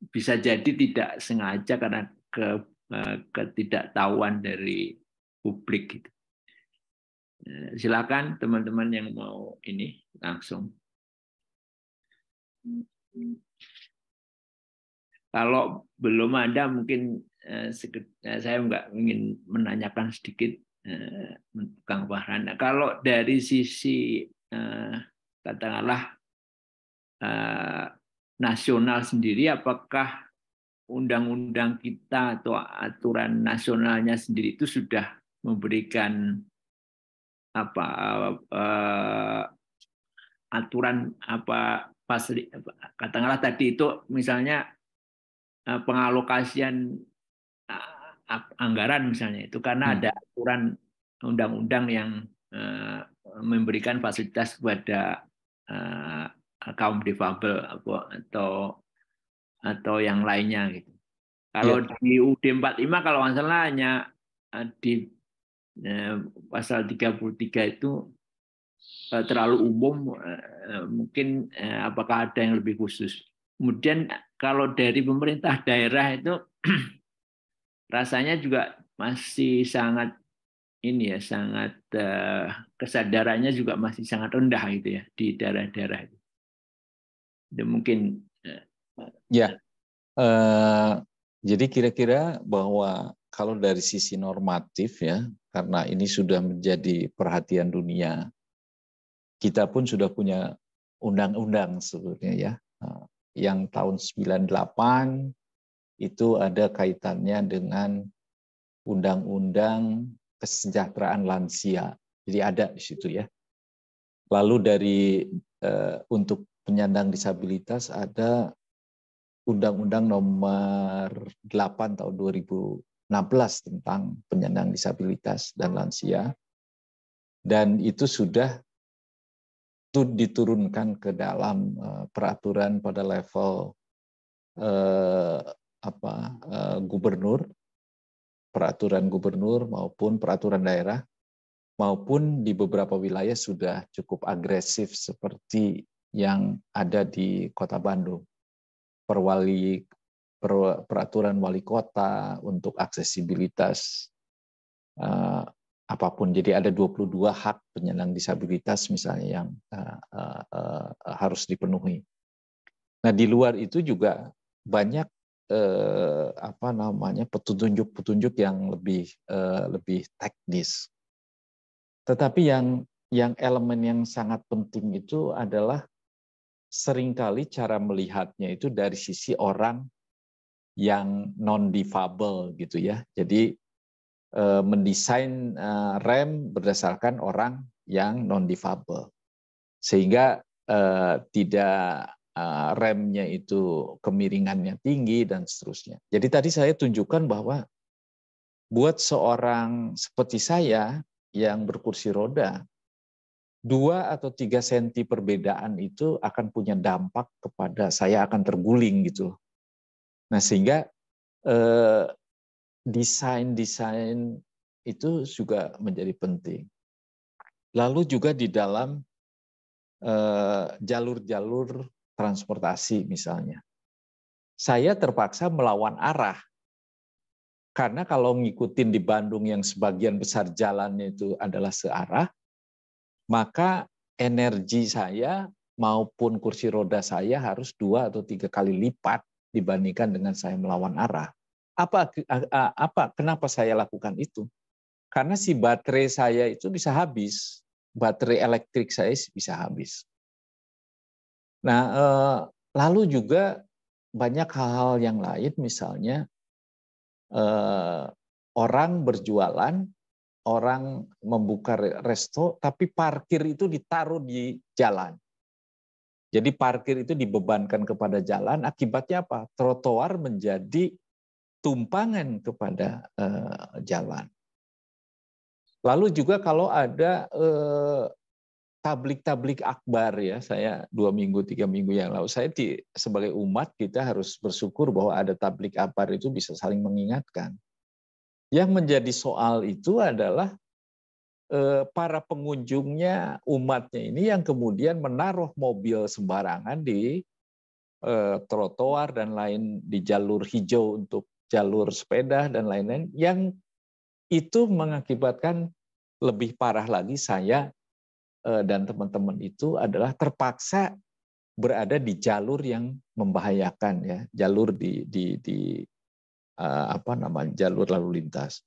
bisa jadi tidak sengaja karena ketidaktahuan dari publik gitu. Silakan teman-teman yang mau ini langsung. Kalau belum ada mungkin saya nggak ingin menanyakan sedikit Kang Farhan. Kalau dari sisi katakanlah nasional sendiri, apakah undang-undang kita atau aturan nasionalnya sendiri itu sudah memberikan aturan katakanlah tadi itu misalnya pengalokasian anggaran misalnya itu karena ada aturan undang-undang yang memberikan fasilitas kepada kaum difabel atau atau yang lainnya gitu. Kalau di UUD 45 kalau nggak salah hanya di pasal 33 itu terlalu umum, mungkin apakah ada yang lebih khusus. Kemudian kalau dari pemerintah daerah itu rasanya juga masih sangat ini ya, sangat kesadarannya juga masih sangat rendah gitu ya di daerah-daerah itu. Dan mungkin Ya, jadi kira-kira bahwa kalau dari sisi normatif ya, karena ini sudah menjadi perhatian dunia, kita pun sudah punya undang-undang sebetulnya ya, yang tahun 98 itu ada kaitannya dengan undang-undang kesejahteraan lansia. Jadi ada di situ ya. Lalu dari untuk penyandang disabilitas ada Undang-Undang Nomor 8 tahun 2016 tentang penyandang disabilitas dan lansia, dan itu sudah diturunkan ke dalam peraturan pada level gubernur, peraturan gubernur maupun peraturan daerah, maupun di beberapa wilayah sudah cukup agresif seperti yang ada di Kota Bandung. Peraturan wali kota untuk aksesibilitas apapun. Jadi ada 22 hak penyandang disabilitas misalnya yang harus dipenuhi. Nah, di luar itu juga banyak petunjuk-petunjuk yang lebih teknis. Tetapi yang elemen yang sangat penting itu adalah seringkali cara melihatnya itu dari sisi orang yang non-difabel gitu ya. Jadi mendesain rem berdasarkan orang yang non-difabel. Sehingga tidak remnya itu kemiringannya tinggi dan seterusnya. Jadi tadi saya tunjukkan bahwa buat seorang seperti saya yang berkursi roda, 2 atau 3 senti perbedaan itu akan punya dampak kepada saya akan terguling gitu. Nah, sehingga desain itu juga menjadi penting. Lalu juga di dalam jalur-jalur transportasi misalnya. Saya terpaksa melawan arah. Karena kalau ngikutin di Bandung yang sebagian besar jalannya itu adalah searah, maka energi saya maupun kursi roda saya harus 2 atau 3 kali lipat dibandingkan dengan saya melawan arah. Kenapa saya lakukan itu? Karena si baterai saya itu bisa habis, baterai elektrik saya bisa habis. Nah, lalu juga banyak hal-hal yang lain, misalnya orang berjualan, orang membuka resto, tapi parkir itu ditaruh di jalan. Jadi parkir itu dibebankan kepada jalan, akibatnya apa? Trotoar menjadi tumpangan kepada jalan. Lalu juga kalau ada tablik-tablik akbar ya, saya 2 minggu 3 minggu yang lalu, saya sebagai umat kita harus bersyukur bahwa ada tablik akbar itu bisa saling mengingatkan. Yang menjadi soal itu adalah para pengunjungnya, umatnya ini yang kemudian menaruh mobil sembarangan di trotoar dan lain, di jalur hijau untuk jalur sepeda dan lain-lain, yang itu mengakibatkan lebih parah lagi saya dan teman-teman itu adalah terpaksa berada di jalur yang membahayakan ya, jalur jalur lalu lintas.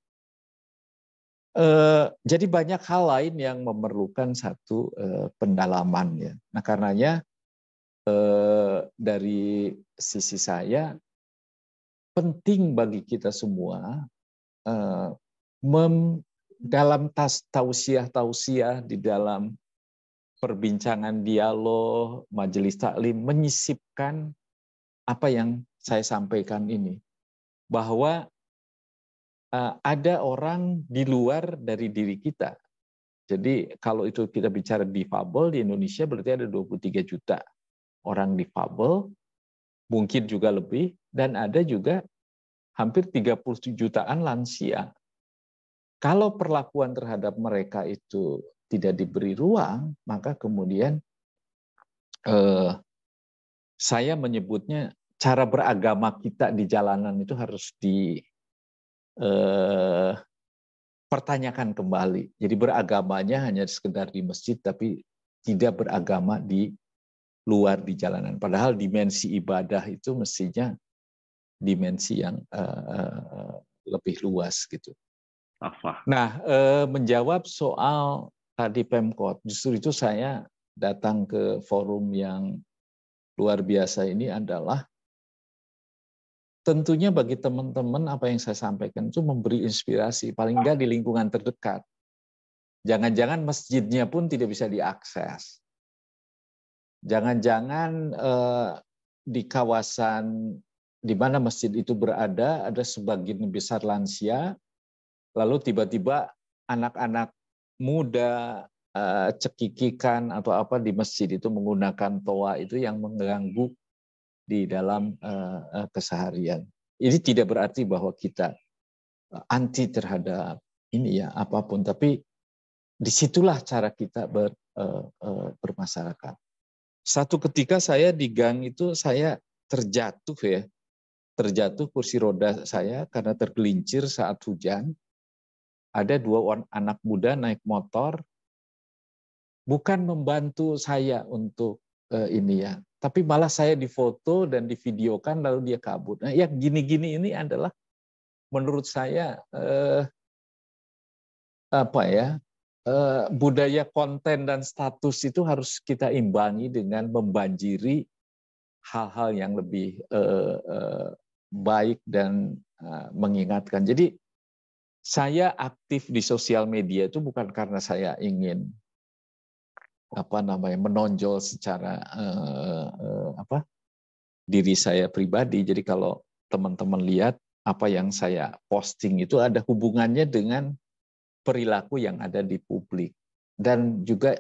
Jadi banyak hal lain yang memerlukan satu pendalaman ya. Nah, karenanya dari sisi saya penting bagi kita semua dalam tausiah di dalam perbincangan dialog majelis taklim menyisipkan apa yang saya sampaikan ini, bahwa ada orang di luar dari diri kita. Jadi kalau itu kita bicara difabel di Indonesia berarti ada 23 juta orang difabel, mungkin juga lebih, dan ada juga hampir 30 jutaan lansia. Kalau perlakuan terhadap mereka itu tidak diberi ruang, maka kemudian saya menyebutnya cara beragama kita di jalanan itu harus dipertanyakan kembali. Jadi beragamanya hanya sekedar di masjid, tapi tidak beragama di luar di jalanan. Padahal dimensi ibadah itu mestinya dimensi yang lebih luas gitu. Nah, menjawab soal tadi Pemkot, justru itu saya datang ke forum yang luar biasa ini adalah tentunya bagi teman-teman apa yang saya sampaikan itu memberi inspirasi, paling enggak di lingkungan terdekat. Jangan-jangan masjidnya pun tidak bisa diakses. Jangan-jangan di kawasan di mana masjid itu berada, ada sebagian besar lansia, lalu tiba-tiba anak-anak muda cekikikan atau apa di masjid itu menggunakan toa itu yang mengganggu di dalam keseharian. Ini tidak berarti bahwa kita anti terhadap ini ya apapun, tapi disitulah cara kita bermasyarakat. Satu ketika saya di gang itu saya terjatuh kursi roda saya karena tergelincir saat hujan. Ada 2 anak muda naik motor, bukan membantu saya untuk ini ya, tapi malah saya difoto dan divideokan lalu dia kabur. Nah, ya gini-gini ini adalah menurut saya budaya konten dan status itu harus kita imbangi dengan membanjiri hal-hal yang lebih baik dan mengingatkan. Jadi saya aktif di sosial media itu bukan karena saya ingin menonjol secara diri saya pribadi. Jadi kalau teman-teman lihat apa yang saya posting itu ada hubungannya dengan perilaku yang ada di publik, dan juga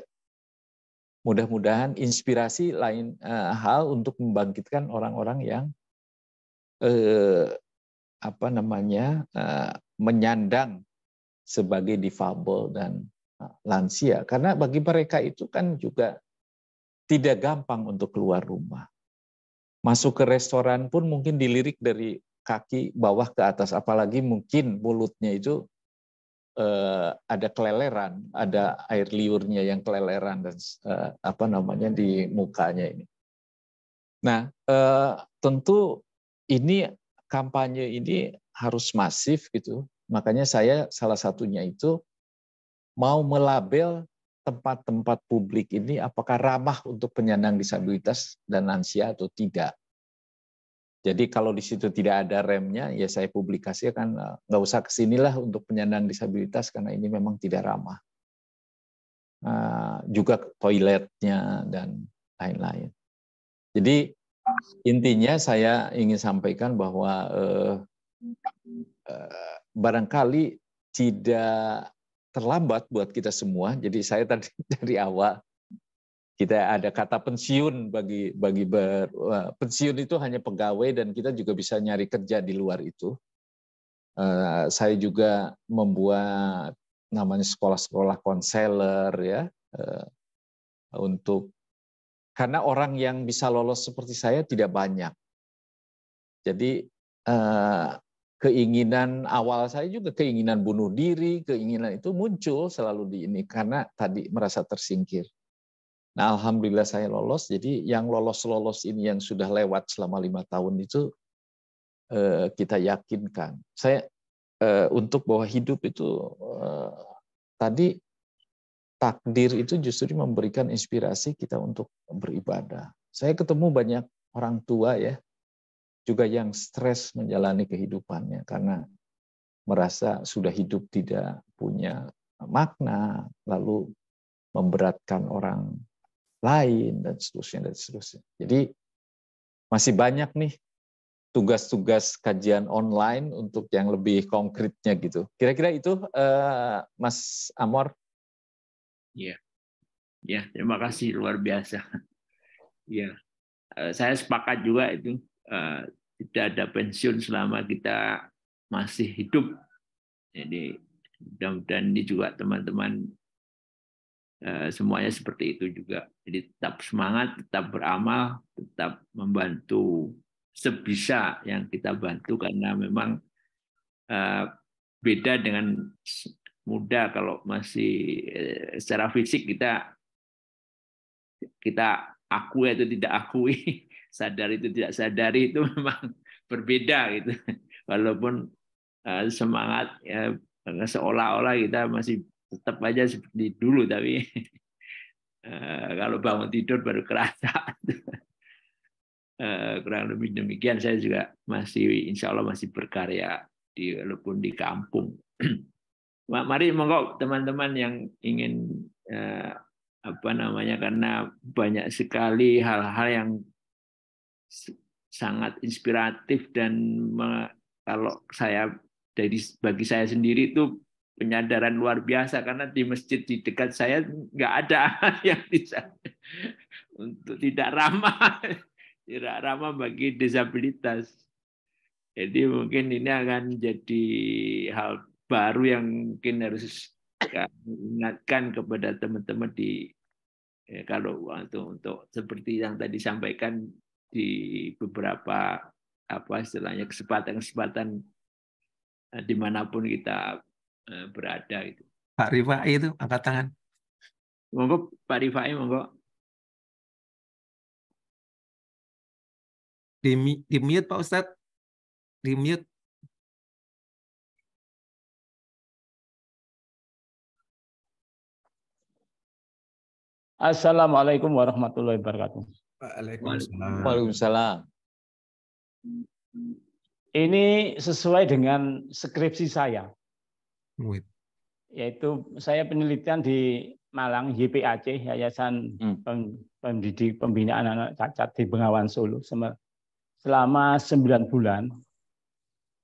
mudah-mudahan inspirasi lain hal untuk membangkitkan orang-orang yang menyandang sebagai difabel dan lansia, karena bagi mereka itu kan juga tidak gampang untuk keluar rumah. Masuk ke restoran pun mungkin dilirik dari kaki bawah ke atas, apalagi mungkin mulutnya itu ada keleleran, ada air liurnya yang keleleran dan di mukanya ini. Nah, tentu ini kampanye ini harus masif gitu. Makanya saya salah satunya itu mau melabel tempat-tempat publik ini apakah ramah untuk penyandang disabilitas dan lansia atau tidak. Jadi kalau di situ tidak ada remnya, ya saya publikasikan nggak usah kesinilah untuk penyandang disabilitas karena ini memang tidak ramah. Juga toiletnya dan lain-lain. Jadi intinya saya ingin sampaikan bahwa barangkali tidak terlambat buat kita semua. Jadi saya tadi dari awal kita ada kata pensiun bagi pensiun itu hanya pegawai dan kita juga bisa nyari kerja di luar itu. Saya juga membuat namanya sekolah-sekolah konselor ya untuk karena orang yang bisa lolos seperti saya tidak banyak. Jadi keinginan awal saya juga keinginan bunuh diri, keinginan itu muncul selalu di ini karena tadi merasa tersingkir. Nah, alhamdulillah saya lolos. Jadi yang lolos ini yang sudah lewat selama 5 tahun itu kita yakinkan. Saya untuk bahwa hidup itu tadi takdir itu justru memberikan inspirasi kita untuk beribadah. Saya ketemu banyak orang tua ya, juga yang stres menjalani kehidupannya karena merasa sudah hidup tidak punya makna, lalu memberatkan orang lain dan seterusnya. Jadi masih banyak nih tugas-tugas kajian online untuk yang lebih konkretnya gitu. Kira-kira itu Mas Amor. Ya, terima kasih luar biasa. Ya, saya sepakat juga itu tidak ada pensiun selama kita masih hidup. Jadi mudah-mudahan ini juga teman-teman semuanya seperti itu juga. Jadi tetap semangat, tetap beramal, tetap membantu sebisa yang kita bantu, karena memang beda dengan muda. Kalau masih secara fisik kita akui atau tidak akui, sadar itu tidak sadari, itu memang berbeda gitu. Walaupun semangat ya, seolah-olah kita masih tetap aja seperti dulu, tapi kalau bangun tidur baru kerasa. Kurang lebih demikian. Saya juga masih, insya Allah masih berkarya walaupun di kampung. Mari monggo teman-teman yang ingin karena banyak sekali hal-hal yang sangat inspiratif, dan kalau bagi saya sendiri itu penyadaran luar biasa, karena di masjid di dekat saya nggak ada yang bisa untuk tidak ramah bagi disabilitas. Jadi mungkin ini akan jadi hal baru yang mungkin harus ingatkan kepada teman-teman kalau untuk seperti yang tadi sampaikan di beberapa istilahnya kesempatan dimanapun kita berada itu. Pak Rifai itu angkat tangan. Monggo Pak Rifai, monggo. Di mute Pak Ustadz. Di mute. Assalamualaikum warahmatullahi wabarakatuh. Waalaikumsalam. Waalaikumsalam. Ini sesuai dengan skripsi saya, Wait. yaitu saya penelitian di Malang, YPAC, Yayasan Pendidik Pembinaan Anak Cacat di Bengawan Solo, selama 9 bulan.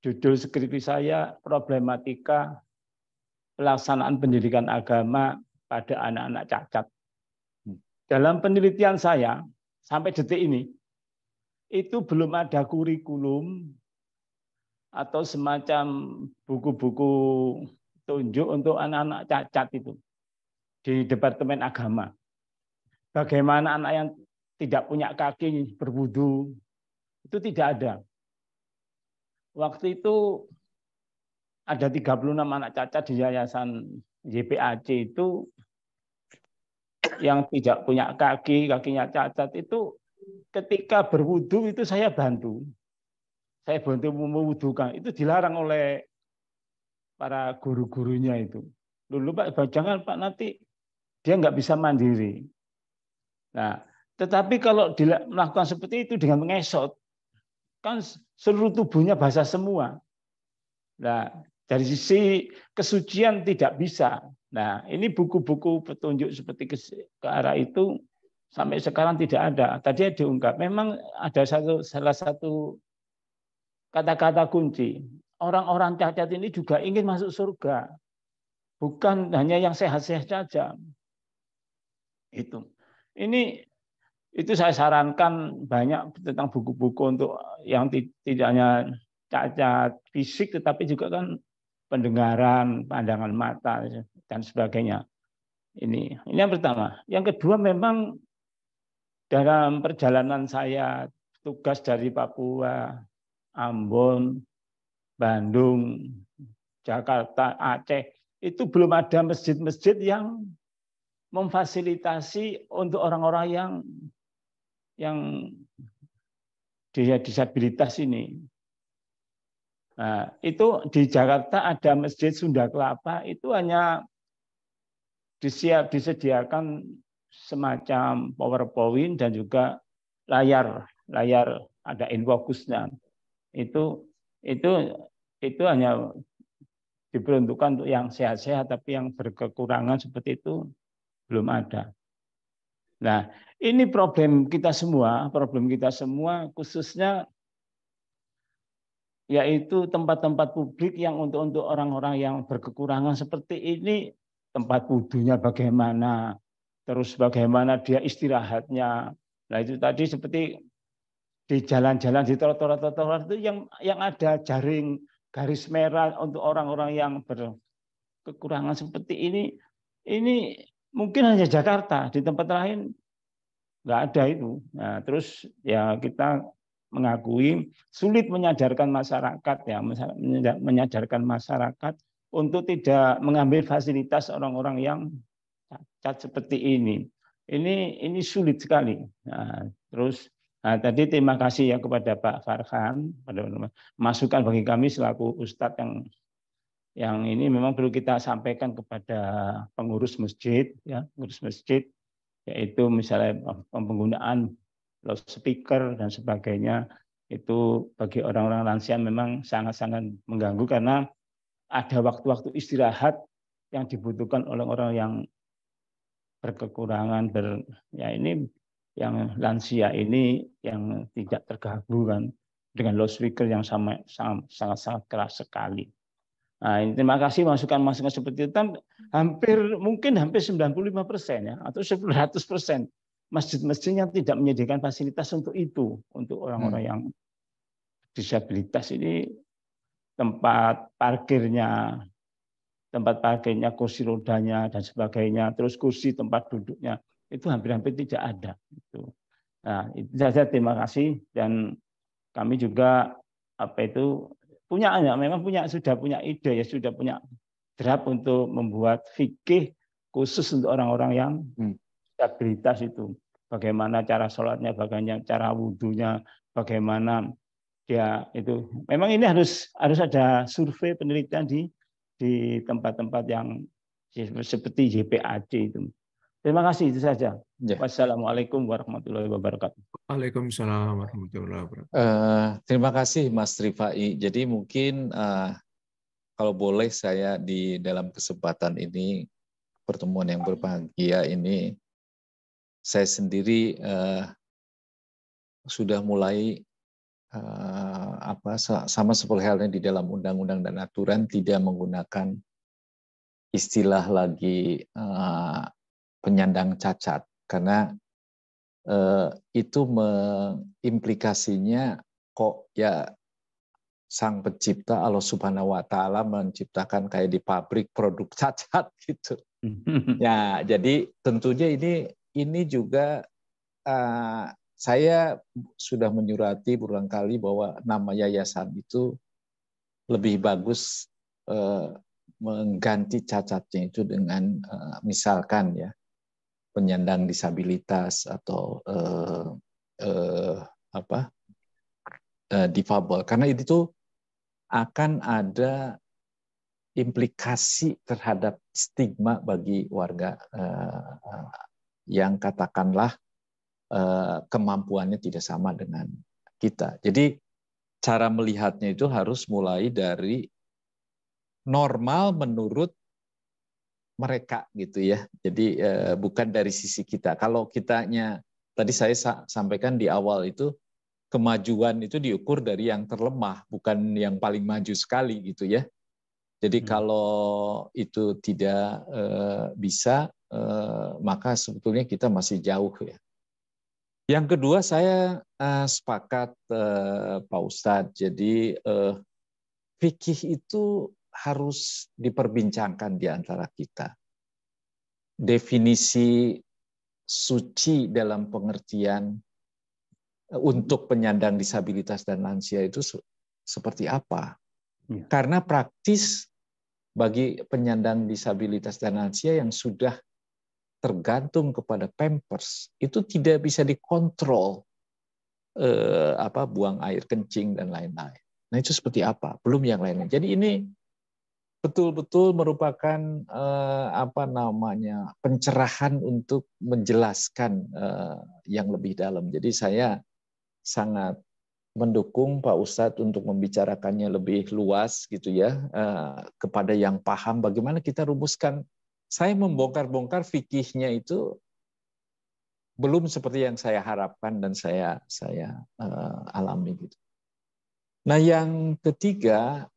Judul skripsi saya problematika pelaksanaan pendidikan agama pada anak-anak cacat. Dalam penelitian saya sampai detik ini itu belum ada kurikulum atau semacam buku-buku tunjuk untuk anak-anak cacat itu di Departemen Agama. Bagaimana anak yang tidak punya kaki berwudu, itu tidak ada. Waktu itu ada 36 anak cacat di Yayasan YPAC itu yang tidak punya kakinya cacat itu ketika berwudu itu saya bantu. Saya bantu mewudukan. Itu dilarang oleh para guru-gurunya itu. Dulu Pak, jangan Pak, nanti dia nggak bisa mandiri. Nah, tetapi kalau melakukan seperti itu dengan mengesot, kan seluruh tubuhnya basah semua. Nah, dari sisi kesucian tidak bisa. Nah, ini buku-buku petunjuk seperti ke arah itu sampai sekarang tidak ada. Tadi diungkap, memang ada salah satu kata-kata kunci. Orang-orang cacat ini juga ingin masuk surga. Bukan hanya yang sehat-sehat saja. Itu saya sarankan banyak tentang buku-buku untuk yang tidak hanya cacat fisik, tetapi juga kan pendengaran, pandangan mata dan sebagainya. Ini yang pertama. Yang kedua, memang dalam perjalanan saya tugas dari Papua, Ambon, Bandung, Jakarta, Aceh, itu belum ada masjid-masjid yang memfasilitasi untuk orang-orang yang disabilitas ini. Nah, itu di Jakarta ada Masjid Sunda Kelapa, itu hanya disediakan semacam PowerPoint dan juga layar ada infocusnya. Itu hanya diperuntukkan untuk yang sehat-sehat, tapi yang berkekurangan seperti itu belum ada. Nah, ini problem kita semua khususnya yaitu tempat-tempat publik yang untuk orang-orang yang berkekurangan seperti ini, tempat wudunya bagaimana, terus bagaimana dia istirahatnya. Nah, itu tadi seperti di jalan-jalan, di trotoar-trotoar itu yang ada jaring garis merah untuk orang-orang yang berkekurangan seperti ini mungkin hanya Jakarta, di tempat lain nggak ada itu. Nah, terus ya kita mengakui sulit menyadarkan masyarakat ya, menyadarkan masyarakat untuk tidak mengambil fasilitas orang-orang yang cacat seperti ini. Ini sulit sekali. Nah, terus tadi terima kasih ya kepada Pak Farhan, pada masukan bagi kami selaku Ustadz yang ini memang perlu kita sampaikan kepada pengurus masjid, ya, pengurus masjid, yaitu misalnya penggunaan loudspeaker dan sebagainya itu bagi orang-orang lansia memang sangat-sangat mengganggu karena ada waktu-waktu istirahat yang dibutuhkan oleh orang yang berkekurangan, ya ini yang lansia ini yang tidak terganggu kan dengan loudspeaker yang sangat-sangat keras sekali. Nah, ini terima kasih masukan-masukan seperti itu. Mungkin hampir 95% ya, atau 100% masjid-masjid yang tidak menyediakan fasilitas untuk itu, untuk orang-orang yang disabilitas ini tempat parkirnya, kursi rodanya dan sebagainya, terus kursi tempat duduknya itu hampir-hampir tidak ada. Nah, itu saja, terima kasih. Dan kami juga sudah punya ide ya, sudah punya draft untuk membuat fikih khusus untuk orang-orang yang disabilitas itu. Bagaimana cara sholatnya, bagaimana cara wudhunya, bagaimana dia itu. Memang ini harus ada survei penelitian di tempat-tempat yang seperti YPAD itu. Terima kasih, itu saja. Ya. Wassalamualaikum warahmatullahi wabarakatuh. Waalaikumsalam warahmatullahi wabarakatuh. Terima kasih Mas Rifai. Jadi mungkin kalau boleh saya di dalam kesempatan ini, pertemuan yang berbahagia ini, saya sendiri sudah mulai sama seperti halnya di dalam undang-undang dan aturan tidak menggunakan istilah lagi penyandang cacat, karena itu mengimplikasinya kok ya Sang Pencipta Allah Subhanahu wa Ta'ala menciptakan kayak di pabrik produk cacat gitu. Ya, jadi tentunya ini juga saya sudah menyurati berulang kali bahwa nama yayasan itu lebih bagus mengganti cacatnya itu dengan misalkan ya penyandang disabilitas atau difabel, karena itu akan ada implikasi terhadap stigma bagi warga yang katakanlah kemampuannya tidak sama dengan kita. Jadi cara melihatnya itu harus mulai dari normal menurut mereka gitu ya. Jadi bukan dari sisi kita. Kalau kitanya, tadi saya sampaikan di awal itu, kemajuan itu diukur dari yang terlemah, bukan yang paling maju sekali gitu ya. Jadi kalau itu tidak bisa, maka sebetulnya kita masih jauh ya. Yang kedua, saya sepakat Pak Ustadz. Jadi fikih itu harus diperbincangkan di antara kita. Definisi suci dalam pengertian untuk penyandang disabilitas dan lansia itu seperti apa? Ya. Karena praktis bagi penyandang disabilitas dan lansia yang sudah tergantung kepada Pampers itu tidak bisa dikontrol buang air kencing dan lain-lain. Nah itu seperti apa? Belum yang lainnya. Jadi ini betul-betul merupakan pencerahan untuk menjelaskan yang lebih dalam. Jadi saya sangat mendukung Pak Ustadz untuk membicarakannya lebih luas gitu ya, kepada yang paham bagaimana kita rumuskan. Saya membongkar-bongkar fikihnya itu belum seperti yang saya harapkan dan saya alami gitu. Nah yang ketiga,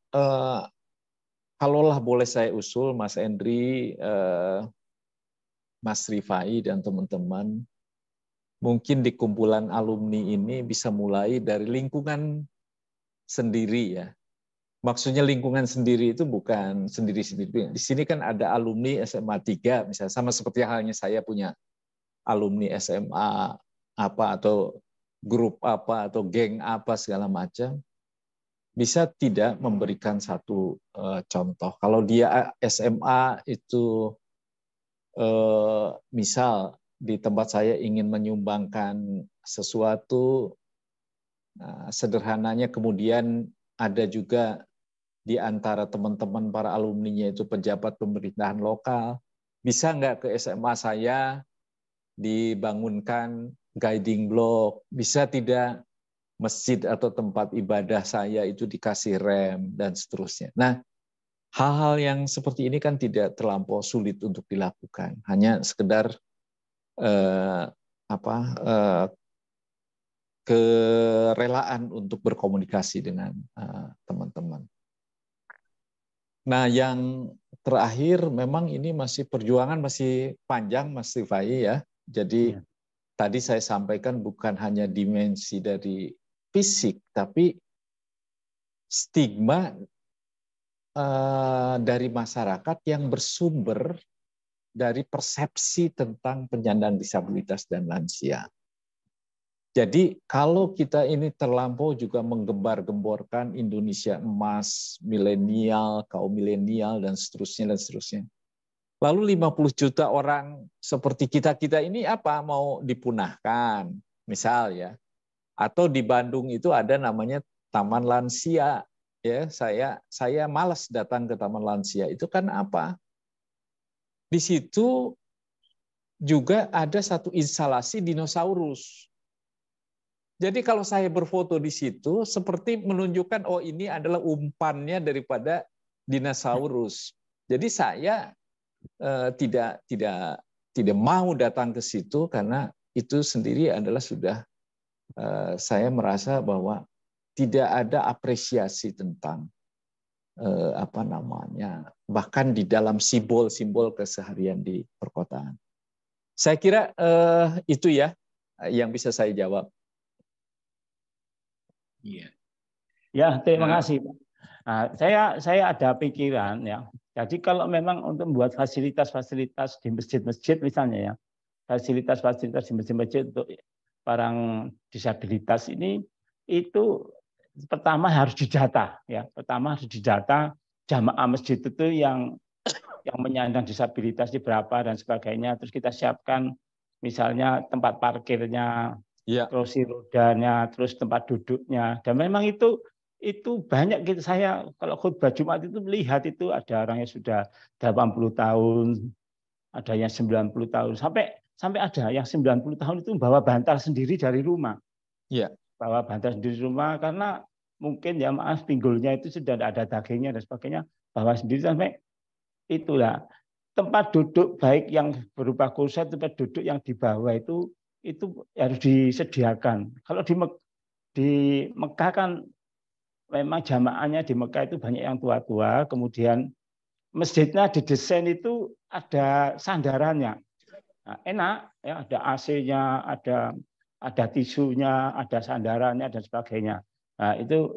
kalaulah boleh saya usul Mas Endri, Mas Rifai dan teman-teman, mungkin di kumpulan alumni ini bisa mulai dari lingkungan sendiri ya. Maksudnya lingkungan sendiri itu bukan sendiri-sendiri. Di sini kan ada alumni SMA 3 misalnya, sama seperti halnya saya punya alumni SMA apa atau grup apa atau geng apa segala macam. Bisa tidak memberikan satu contoh. Kalau dia SMA itu misal di tempat saya ingin menyumbangkan sesuatu, sederhananya kemudian ada juga di antara teman-teman para alumninya itu pejabat pemerintahan lokal, bisa nggak ke SMA saya dibangunkan guiding block, bisa tidak masjid atau tempat ibadah saya itu dikasih rem dan seterusnya. Nah, hal-hal yang seperti ini kan tidak terlampau sulit untuk dilakukan, hanya sekedar kerelaan untuk berkomunikasi dengan teman-teman. Nah, yang terakhir memang ini masih perjuangan masih panjang, Mas Rifai ya. Jadi tadi saya sampaikan bukan hanya dimensi dari fisik, tapi stigma dari masyarakat yang bersumber dari persepsi tentang penyandang disabilitas dan lansia. Jadi kalau kita ini terlampau juga menggembar-gemborkan Indonesia emas, milenial, kaum milenial, dan seterusnya, dan seterusnya. Lalu 50 juta orang seperti kita-kita ini apa mau dipunahkan, misal ya. Atau di Bandung itu ada namanya Taman Lansia. Ya, saya malas datang ke Taman Lansia. Itu kan apa? Di situ juga ada satu instalasi dinosaurus. Jadi kalau saya berfoto di situ seperti menunjukkan oh ini adalah umpannya daripada dinosaurus. Jadi saya tidak mau datang ke situ karena itu sendiri adalah sudah saya merasa bahwa tidak ada apresiasi tentang bahkan di dalam simbol-simbol keseharian di perkotaan. Saya kira itu ya yang bisa saya jawab. Iya. Ya, terima kasih. Nah, saya ada pikiran ya. Jadi kalau memang untuk membuat fasilitas-fasilitas di masjid-masjid misalnya ya, fasilitas-fasilitas di masjid-masjid untuk orang disabilitas ini itu pertama harus didata ya. Pertama harus didata jamaah masjid itu yang menyandang disabilitas di berapa dan sebagainya. Terus kita siapkan misalnya tempat parkirnya, kursi rodanya, terus tempat duduknya. Dan memang itu banyak gitu. Saya kalau khutbah Jumat itu melihat itu ada orang yang sudah 80 tahun, ada yang 90 tahun, sampai ada yang 90 tahun itu bawa bantal sendiri dari rumah. Iya. Bawa bantal sendiri dari rumah karena mungkin ya maaf pinggulnya itu sudah ada dagingnya dan sebagainya, bawa sendiri sampai itulah tempat duduk baik yang berupa kursi, tempat duduk yang di bawah itu harus disediakan. Kalau di Mekah kan memang jamaahnya di Mekah itu banyak yang tua-tua, kemudian masjidnya didesain itu ada sandarannya. Nah, enak ya, ada AC-nya, ada tisunya, ada sandarannya dan sebagainya. Nah, itu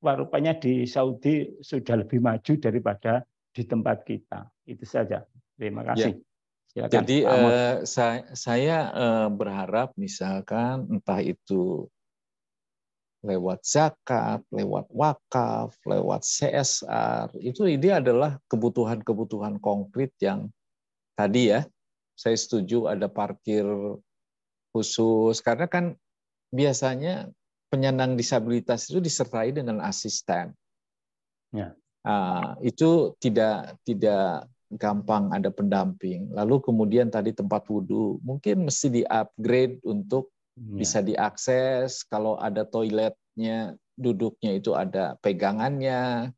rupanya di Saudi sudah lebih maju daripada di tempat kita. Itu saja. Terima kasih. Ya. Silakan, jadi saya berharap misalkan entah itu lewat zakat, lewat wakaf, lewat CSR, itu ini adalah kebutuhan-kebutuhan konkret yang tadi ya, saya setuju ada parkir khusus, karena kan biasanya penyandang disabilitas itu disertai dengan asisten. Ya. Itu tidak gampang ada pendamping. Lalu kemudian tadi tempat wudhu, mungkin mesti di-upgrade untuk bisa diakses. Kalau ada toiletnya, duduknya itu ada pegangannya.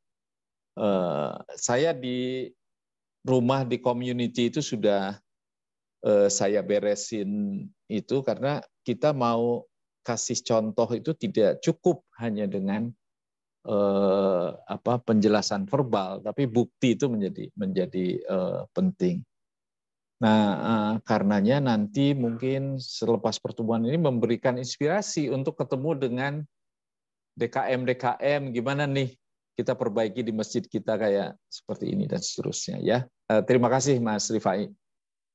Saya di rumah di community itu sudah saya beresin itu karena kita mau kasih contoh itu tidak cukup hanya dengan penjelasan verbal, tapi bukti itu menjadi penting. Nah, karenanya nanti mungkin selepas pertemuan ini memberikan inspirasi untuk ketemu dengan DKM gimana nih kita perbaiki di masjid kita kayak seperti ini dan seterusnya ya. Terima kasih Mas Rifai.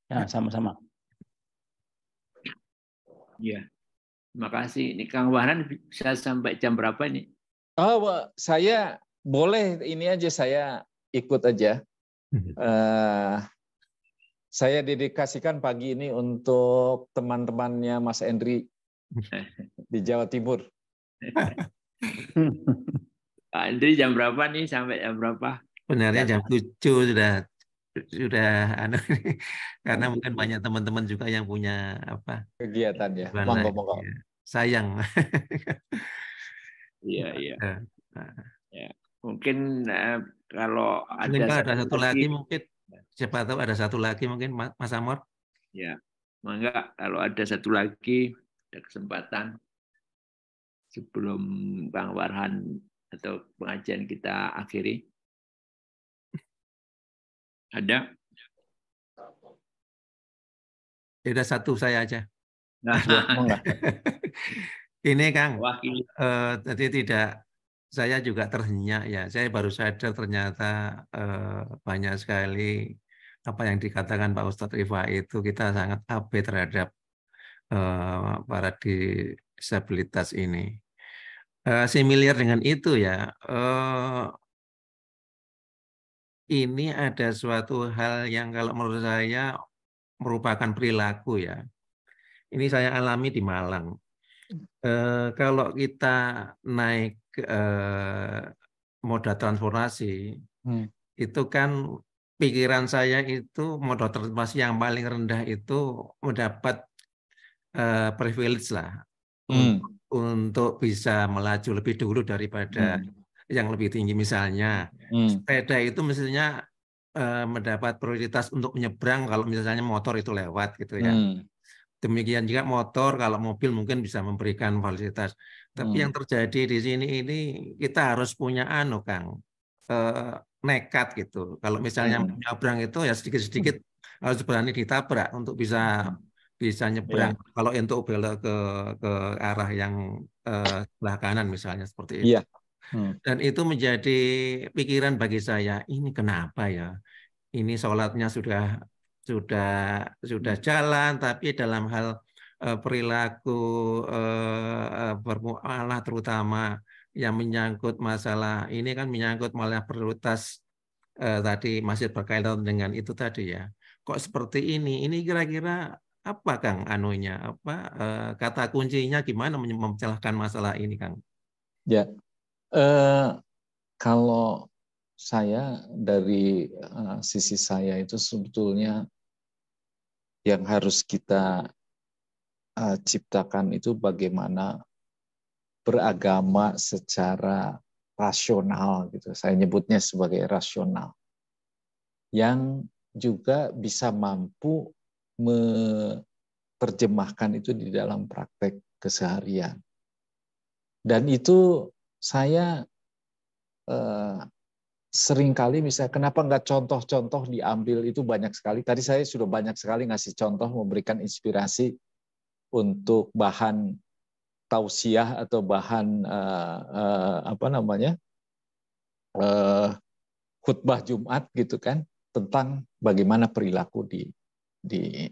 Ya, sama-sama. Ya, terima kasih. Ini Kang Wahran bisa sampai jam berapa nih? Oh, saya boleh ini aja, saya ikut aja. Saya dedikasikan pagi ini untuk teman-temannya Mas Endri di Jawa Timur. Pak Andri jam berapa nih, sampai jam berapa? Sebenarnya jam 7 sudah karena mungkin banyak teman-teman juga yang punya apa kegiatan ya. Monggo. Sayang. Iya. Ya. Mungkin kalau mungkin ada ada satu lagi mungkin siapa tahu ada satu lagi mungkin Mas Amor. Ya, mangga kalau ada satu lagi ada kesempatan sebelum Bang Warhan atau pengajian kita akhiri. Ada? Ada satu saya aja. Nah, ini Kang, wakil. tadi saya juga terhenyak ya. Saya baru sadar ternyata banyak sekali apa yang dikatakan Pak Ustadz Rifai itu kita sangat abai terhadap para disabilitas ini. Similar dengan itu ya. Ini ada suatu hal yang kalau menurut saya merupakan perilaku ya. Ini saya alami di Malang. Kalau kita naik moda transportasi, itu kan pikiran saya itu moda transportasi yang paling rendah itu mendapat privilege lah untuk bisa melaju lebih dulu daripada yang lebih tinggi. Misalnya sepeda itu mestinya mendapat prioritas untuk menyeberang kalau misalnya motor itu lewat gitu ya. Demikian juga motor, kalau mobil mungkin bisa memberikan fasilitas. Tapi yang terjadi di sini ini kita harus punya Kang, nekat gitu. Kalau misalnya menyeberang itu ya sedikit-sedikit harus berani ditabrak untuk bisa nyebrang. Kalau untuk belok ke arah yang sebelah kanan misalnya seperti itu. Dan itu menjadi pikiran bagi saya, ini kenapa ya? Ini sholatnya sudah jalan, tapi dalam hal perilaku bermuamalah terutama yang menyangkut masalah ini kan menyangkut malah prioritas tadi masih berkaitan dengan itu tadi ya. Kok seperti ini? Ini kira-kira apa Kang kata kuncinya gimana memecahkan masalah ini Kang? Ya, kalau saya dari sisi saya itu sebetulnya yang harus kita ciptakan itu bagaimana beragama secara rasional gitu. Saya nyebutnya sebagai rasional. Yang juga bisa mampu menerjemahkan itu di dalam praktek keseharian. Dan itu saya seringkali misalnya kenapa nggak contoh-contoh diambil itu banyak sekali. Tadi saya sudah banyak sekali ngasih contoh, memberikan inspirasi untuk bahan tausiah atau bahan khutbah Jumat gitu kan, tentang bagaimana perilaku di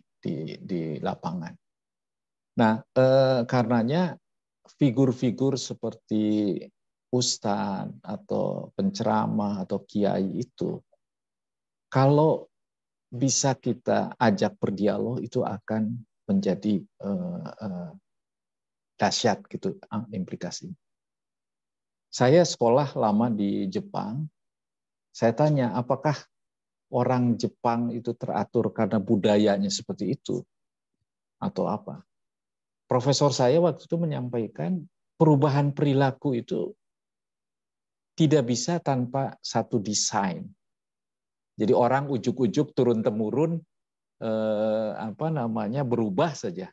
lapangan. Nah, karenanya figur-figur seperti ustadz atau penceramah atau kiai itu, kalau bisa kita ajak berdialog itu akan menjadi dahsyat gitu implikasinya. Saya sekolah lama di Jepang. Saya tanya, apakah orang Jepang itu teratur karena budayanya seperti itu atau apa? Profesor saya waktu itu menyampaikan perubahan perilaku itu tidak bisa tanpa satu desain. Jadi orang ujuk-ujuk turun-temurun berubah saja.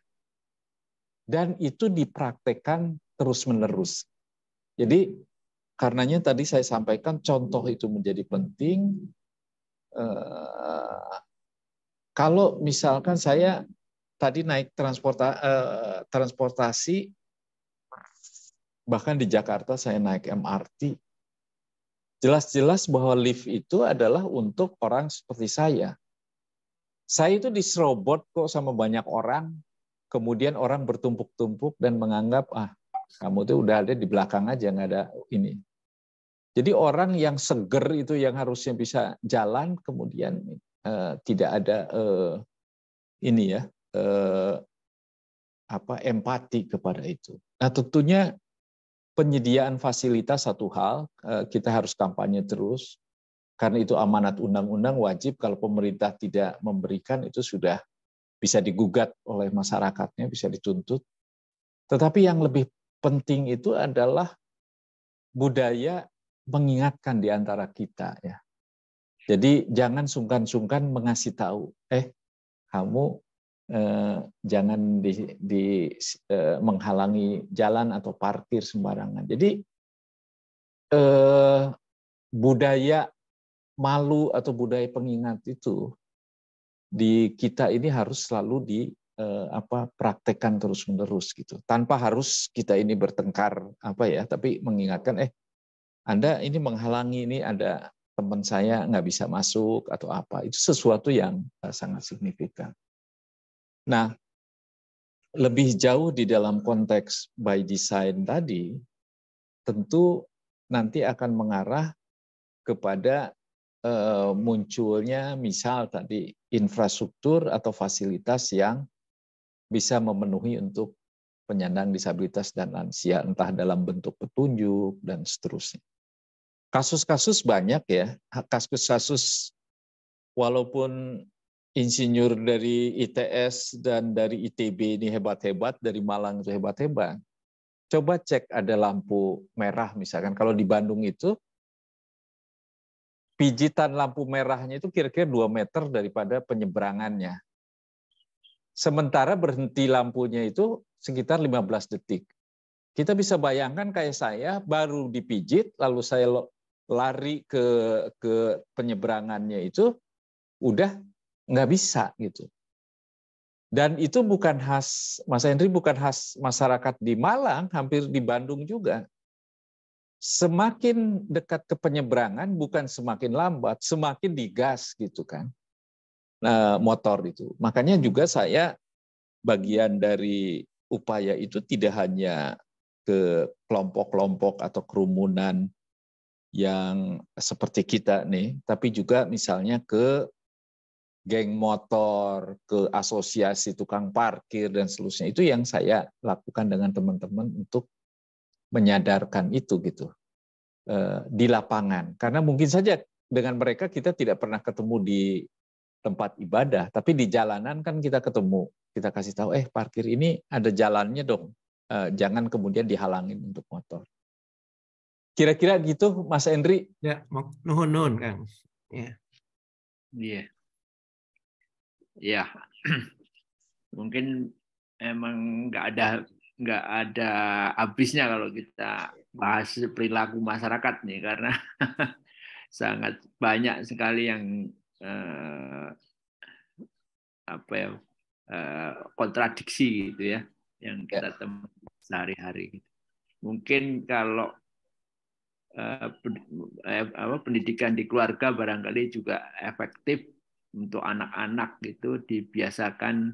Dan itu dipraktekkan terus-menerus. Jadi karenanya tadi saya sampaikan contoh itu menjadi penting. kalau misalkan saya tadi naik transportasi, bahkan di Jakarta saya naik MRT, jelas-jelas bahwa lift itu adalah untuk orang seperti saya. Saya itu diserobot kok sama banyak orang, kemudian orang bertumpuk-tumpuk dan menganggap, kamu tuh udah ada di belakang aja, nggak ada ini. Jadi orang yang seger itu yang harusnya bisa jalan, kemudian tidak ada empati kepada itu. Nah tentunya penyediaan fasilitas satu hal, kita harus kampanye terus, karena itu amanat undang-undang, wajib kalau pemerintah tidak memberikan itu sudah bisa digugat oleh masyarakatnya, bisa dituntut. Tetapi yang lebih penting itu adalah budaya mengingatkan di antara kita, ya. Jadi jangan sungkan-sungkan mengasih tahu, kamu jangan menghalangi jalan atau parkir sembarangan. Jadi budaya malu atau budaya pengingat itu di kita ini harus selalu praktekkan terus-menerus gitu. Tanpa harus kita ini bertengkar tapi mengingatkan Anda ini menghalangi, ini ada teman saya nggak bisa masuk atau apa. Itu sesuatu yang sangat signifikan. Nah, lebih jauh di dalam konteks by design tadi, tentu nanti akan mengarah kepada munculnya misal tadi infrastruktur atau fasilitas yang bisa memenuhi untuk penyandang disabilitas dan lansia, entah dalam bentuk petunjuk dan seterusnya. Kasus-kasus banyak ya, kasus-kasus walaupun insinyur dari ITS dan dari ITB ini hebat-hebat, dari Malang itu hebat-hebat. Coba cek ada lampu merah misalkan, kalau di Bandung itu pijitan lampu merahnya itu kira-kira 2 meter daripada penyeberangannya. Sementara berhenti lampunya itu sekitar 15 detik. Kita bisa bayangkan kayak saya baru dipijit, lalu saya lari ke penyeberangannya itu, udah nggak bisa gitu. Dan itu bukan khas, Mas Henry, bukan khas masyarakat di Malang, hampir di Bandung juga. Semakin dekat ke penyeberangan bukan semakin lambat, semakin digas gitu kan, motor itu. Makanya juga saya bagian dari upaya itu tidak hanya ke kelompok-kelompok atau kerumunan yang seperti kita nih, tapi juga misalnya ke geng motor, ke asosiasi tukang parkir dan seterusnya. Itu yang saya lakukan dengan teman-teman untuk menyadarkan itu gitu di lapangan. Karena mungkin saja dengan mereka kita tidak pernah ketemu di tempat ibadah, tapi di jalanan kan kita ketemu. Kita kasih tahu, parkir ini ada jalannya dong. Jangan kemudian dihalangin untuk motor. Kira-kira gitu, Mas Henry. Ya, nuhun Kang. Ya. Iya. Ya. Mungkin emang nggak ada habisnya kalau kita bahas perilaku masyarakat nih, karena sangat banyak sekali yang kontradiksi gitu ya yang kita temui sehari-hari. Mungkin kalau pendidikan di keluarga barangkali juga efektif untuk anak-anak gitu, dibiasakan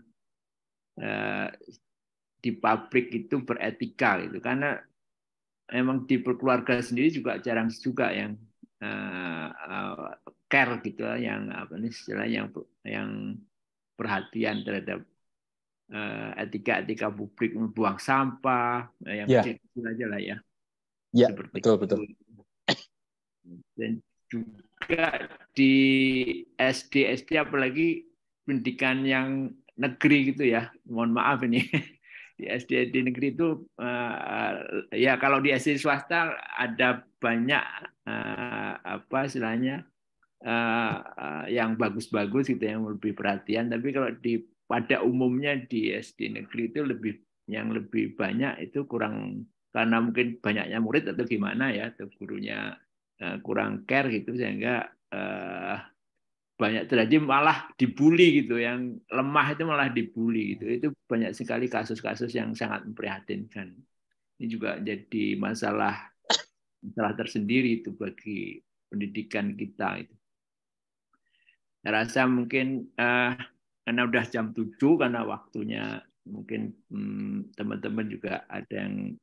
di pabrik itu beretika gitu, karena emang di keluarga sendiri juga jarang juga yang care gitu, yang istilahnya yang perhatian terhadap etika publik, membuang sampah, yang kecil-kecil aja lah ya. Ya, seperti betul. Dan juga di SD apalagi pendidikan yang negeri gitu ya. Mohon maaf ini. Di SD negeri itu ya kalau di SD swasta ada banyak istilahnya yang bagus-bagus gitu, yang lebih perhatian, tapi kalau pada umumnya di SD negeri itu yang lebih banyak itu kurang, karena mungkin banyaknya murid atau gimana ya, atau gurunya kurang care gitu, sehingga banyak terjadi malah dibully gitu, yang lemah itu malah dibully gitu. Itu banyak sekali kasus-kasus yang sangat memprihatinkan. Ini juga jadi masalah tersendiri itu bagi pendidikan kita itu. Saya rasa mungkin karena udah jam 7, karena waktunya mungkin teman-teman juga ada yang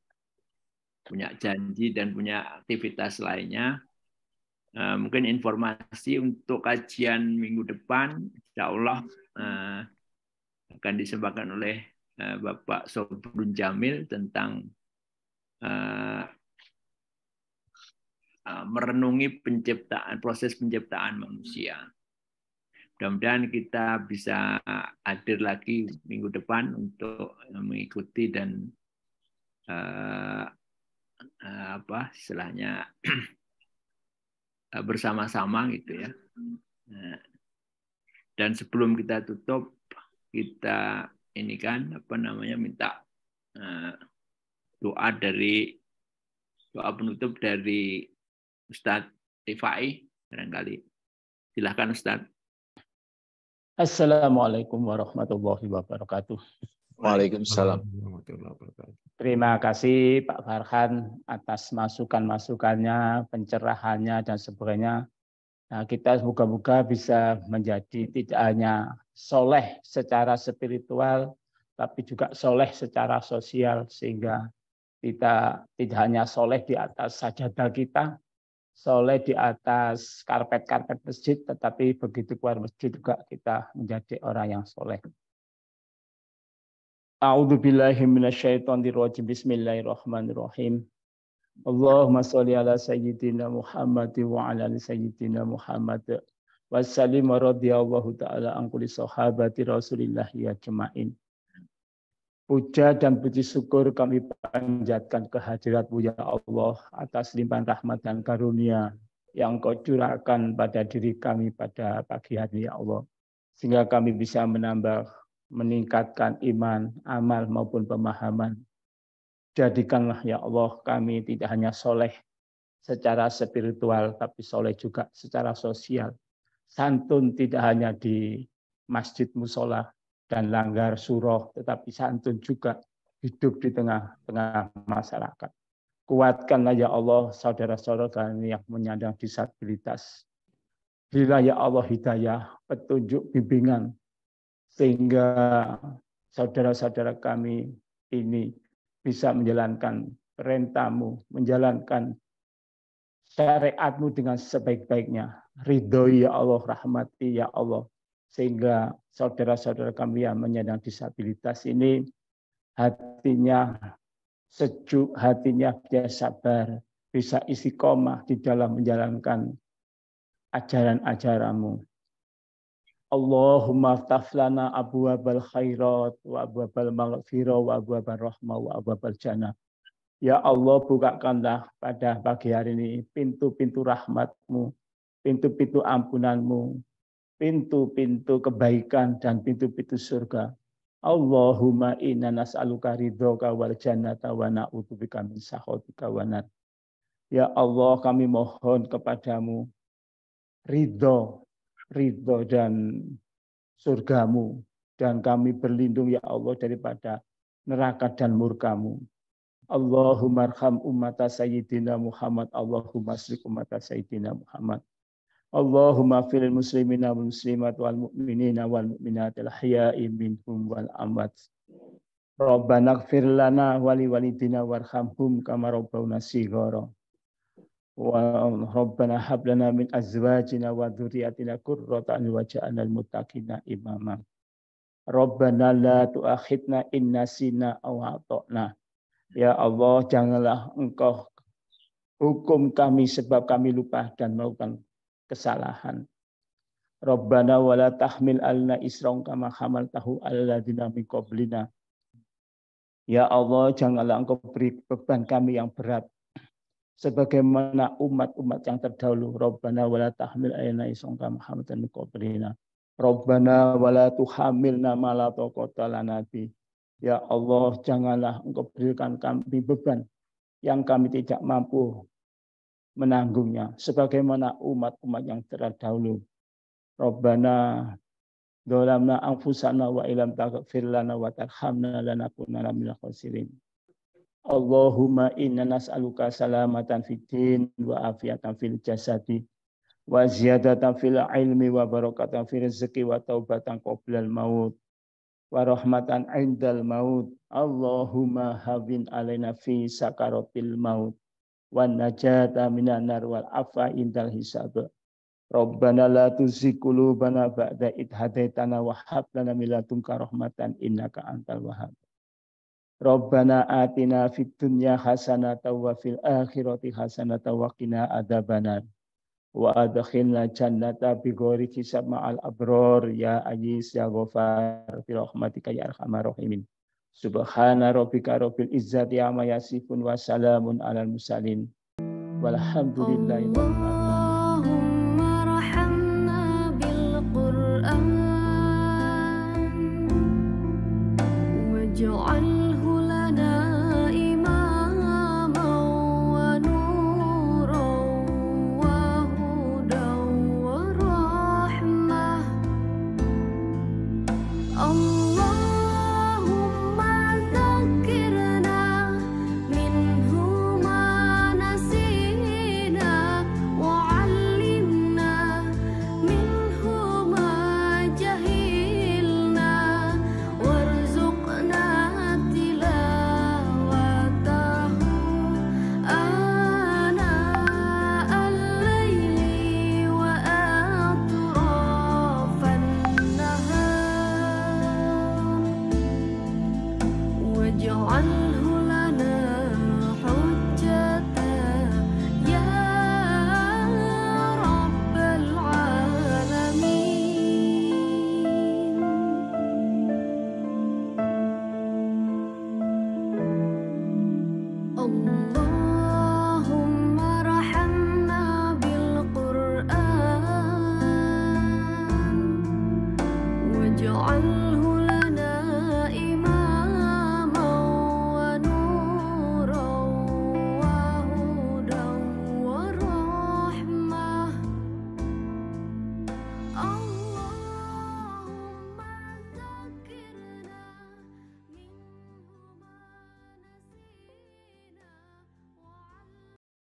punya janji dan punya aktivitas lainnya. Mungkin informasi untuk kajian minggu depan, insya Allah akan disampaikan oleh Bapak Sobrun Jamil tentang merenungi proses penciptaan manusia. Mudah-mudahan kita bisa hadir lagi minggu depan untuk mengikuti dan istilahnya bersama-sama gitu ya. Dan sebelum kita tutup, kita ini kan minta doa penutup dari Ustadz Rifai barangkali. Silahkan Ustadz. Assalamualaikum warahmatullahi wabarakatuh. Waalaikumsalam. Terima kasih Pak Farhan atas masukan-masukannya, pencerahannya dan sebagainya. Nah, kita semoga-moga bisa menjadi tidak hanya soleh secara spiritual, tapi juga soleh secara sosial, sehingga kita tidak hanya soleh di atas sajadah kita, soleh di atas karpet-karpet masjid, tetapi begitu keluar masjid juga kita menjadi orang yang soleh. A'udzubillahi minasyaitonirrajim. Bismillahirrahmanirrahim. Allahumma sholli ala sayyidina Muhammad wa ala ali sayyidina Muhammad. Wassalim wa radhiyallahu ta'ala an kulli sahabati Rasulillah ya jema'in. Puja dan puji syukur kami panjatkan kehadirat-Mu ya Allah atas limpahan rahmat dan karunia yang Kau curahkan pada diri kami pada pagi hari ya Allah. Sehingga kami bisa meningkatkan iman, amal maupun pemahaman. Jadikanlah ya Allah kami tidak hanya soleh secara spiritual, tapi soleh juga secara sosial. Santun tidak hanya di masjid musola dan langgar surah, tetapi santun juga hidup di tengah-tengah masyarakat. Kuatkanlah ya Allah saudara-saudara kami yang menyandang disabilitas. Berilah ya Allah hidayah, petunjuk, bimbingan, sehingga saudara-saudara kami ini bisa menjalankan perintah-Mu, menjalankan syariat-Mu dengan sebaik-baiknya. Ridhoi ya Allah, rahmati ya Allah. Sehingga saudara-saudara kami yang menyandang disabilitas ini hatinya sejuk, hatinya bisa sabar, bisa istiqomah di dalam menjalankan ajaran-ajaran-Mu. Allahumma ftah lana abwabal khairat wa abwabal maghfirah wa abwabal rahmah wa abwabal jannah. Ya Allah, bukakanlah pada pagi hari ini pintu-pintu rahmat-Mu, pintu-pintu ampunan-Mu, pintu-pintu kebaikan dan pintu-pintu surga. Allahumma inna nas'aluka ridhoka wal jannata wa na'udzubika min sakhatika wa nar. Ya Allah, kami mohon kepadamu ridho dan surga-Mu, dan kami berlindung ya Allah daripada neraka dan murka-Mu. Allahumma arham ummata sayyidina Muhammad. Allahumma aslik ummata sayyidina Muhammad. Allahumma fil muslimina wal muslimat wal mu'minina wal mu'minat al ahya'i minhum wal amwat. Rabbana ighfir lana wa li walidina warhamhum kama rabbawna shighara. Wa Rabbana hab lana min azwajina wa dzurriyyatina qurrata a'yun waj'alna lil muttaqina imama. Rabbana la tu'akhidna in nasina aw ata'na. Ya Allah, janganlah Engkau hukum kami sebab kami lupa dan melakukan kesalahan. Rabbana wala tahmil alna isran kama hamaltahu alal ladzina min qablina. Ya Allah, janganlah Engkau beri beban kami yang berat sebagaimana umat-umat yang terdahulu. Rabbana wala tahmil alna isran kama hamaltahu min qablina. Rabbana wala tuhamilna ma la taqata lana bi. Ya Allah, janganlah Engkau berikan kami beban yang kami tidak mampu menanggungnya sebagaimana umat-umat yang terdahulu. Rabbana Dolamna anfusana wa ilam taghfir lana wa tarhamna lanakunanna minal khasirin. Allahumma inna nas'aluka salamatan fid din wa afiatan fil jasadi wa ziyadatan fil ilmi wa barakatan fil rizqi wa taubatan qoblal maut wa rahmatan indal maut. Allahumma hawin alaina fi sakaratil maut wa najata minan nar wal afa indal hisab. Rabbana la tuzigh qulubana ba'da idh hadaitana wa hab lana min ladunka rahmatan innaka antal wahhab. Rabbana atina fid dunya hasanatan wa fil akhirati hasanatan wa qina adzabannar. Wa adkhilna jannata bighairi hisab ma'al abrar ya aziz ya ghafar bi rahmatika ya arhamar rahimin. Subhana rabbika rabbil izzati amma yasifun wa salamun alal mursalin. Walhamdulillahi rabbil alamin.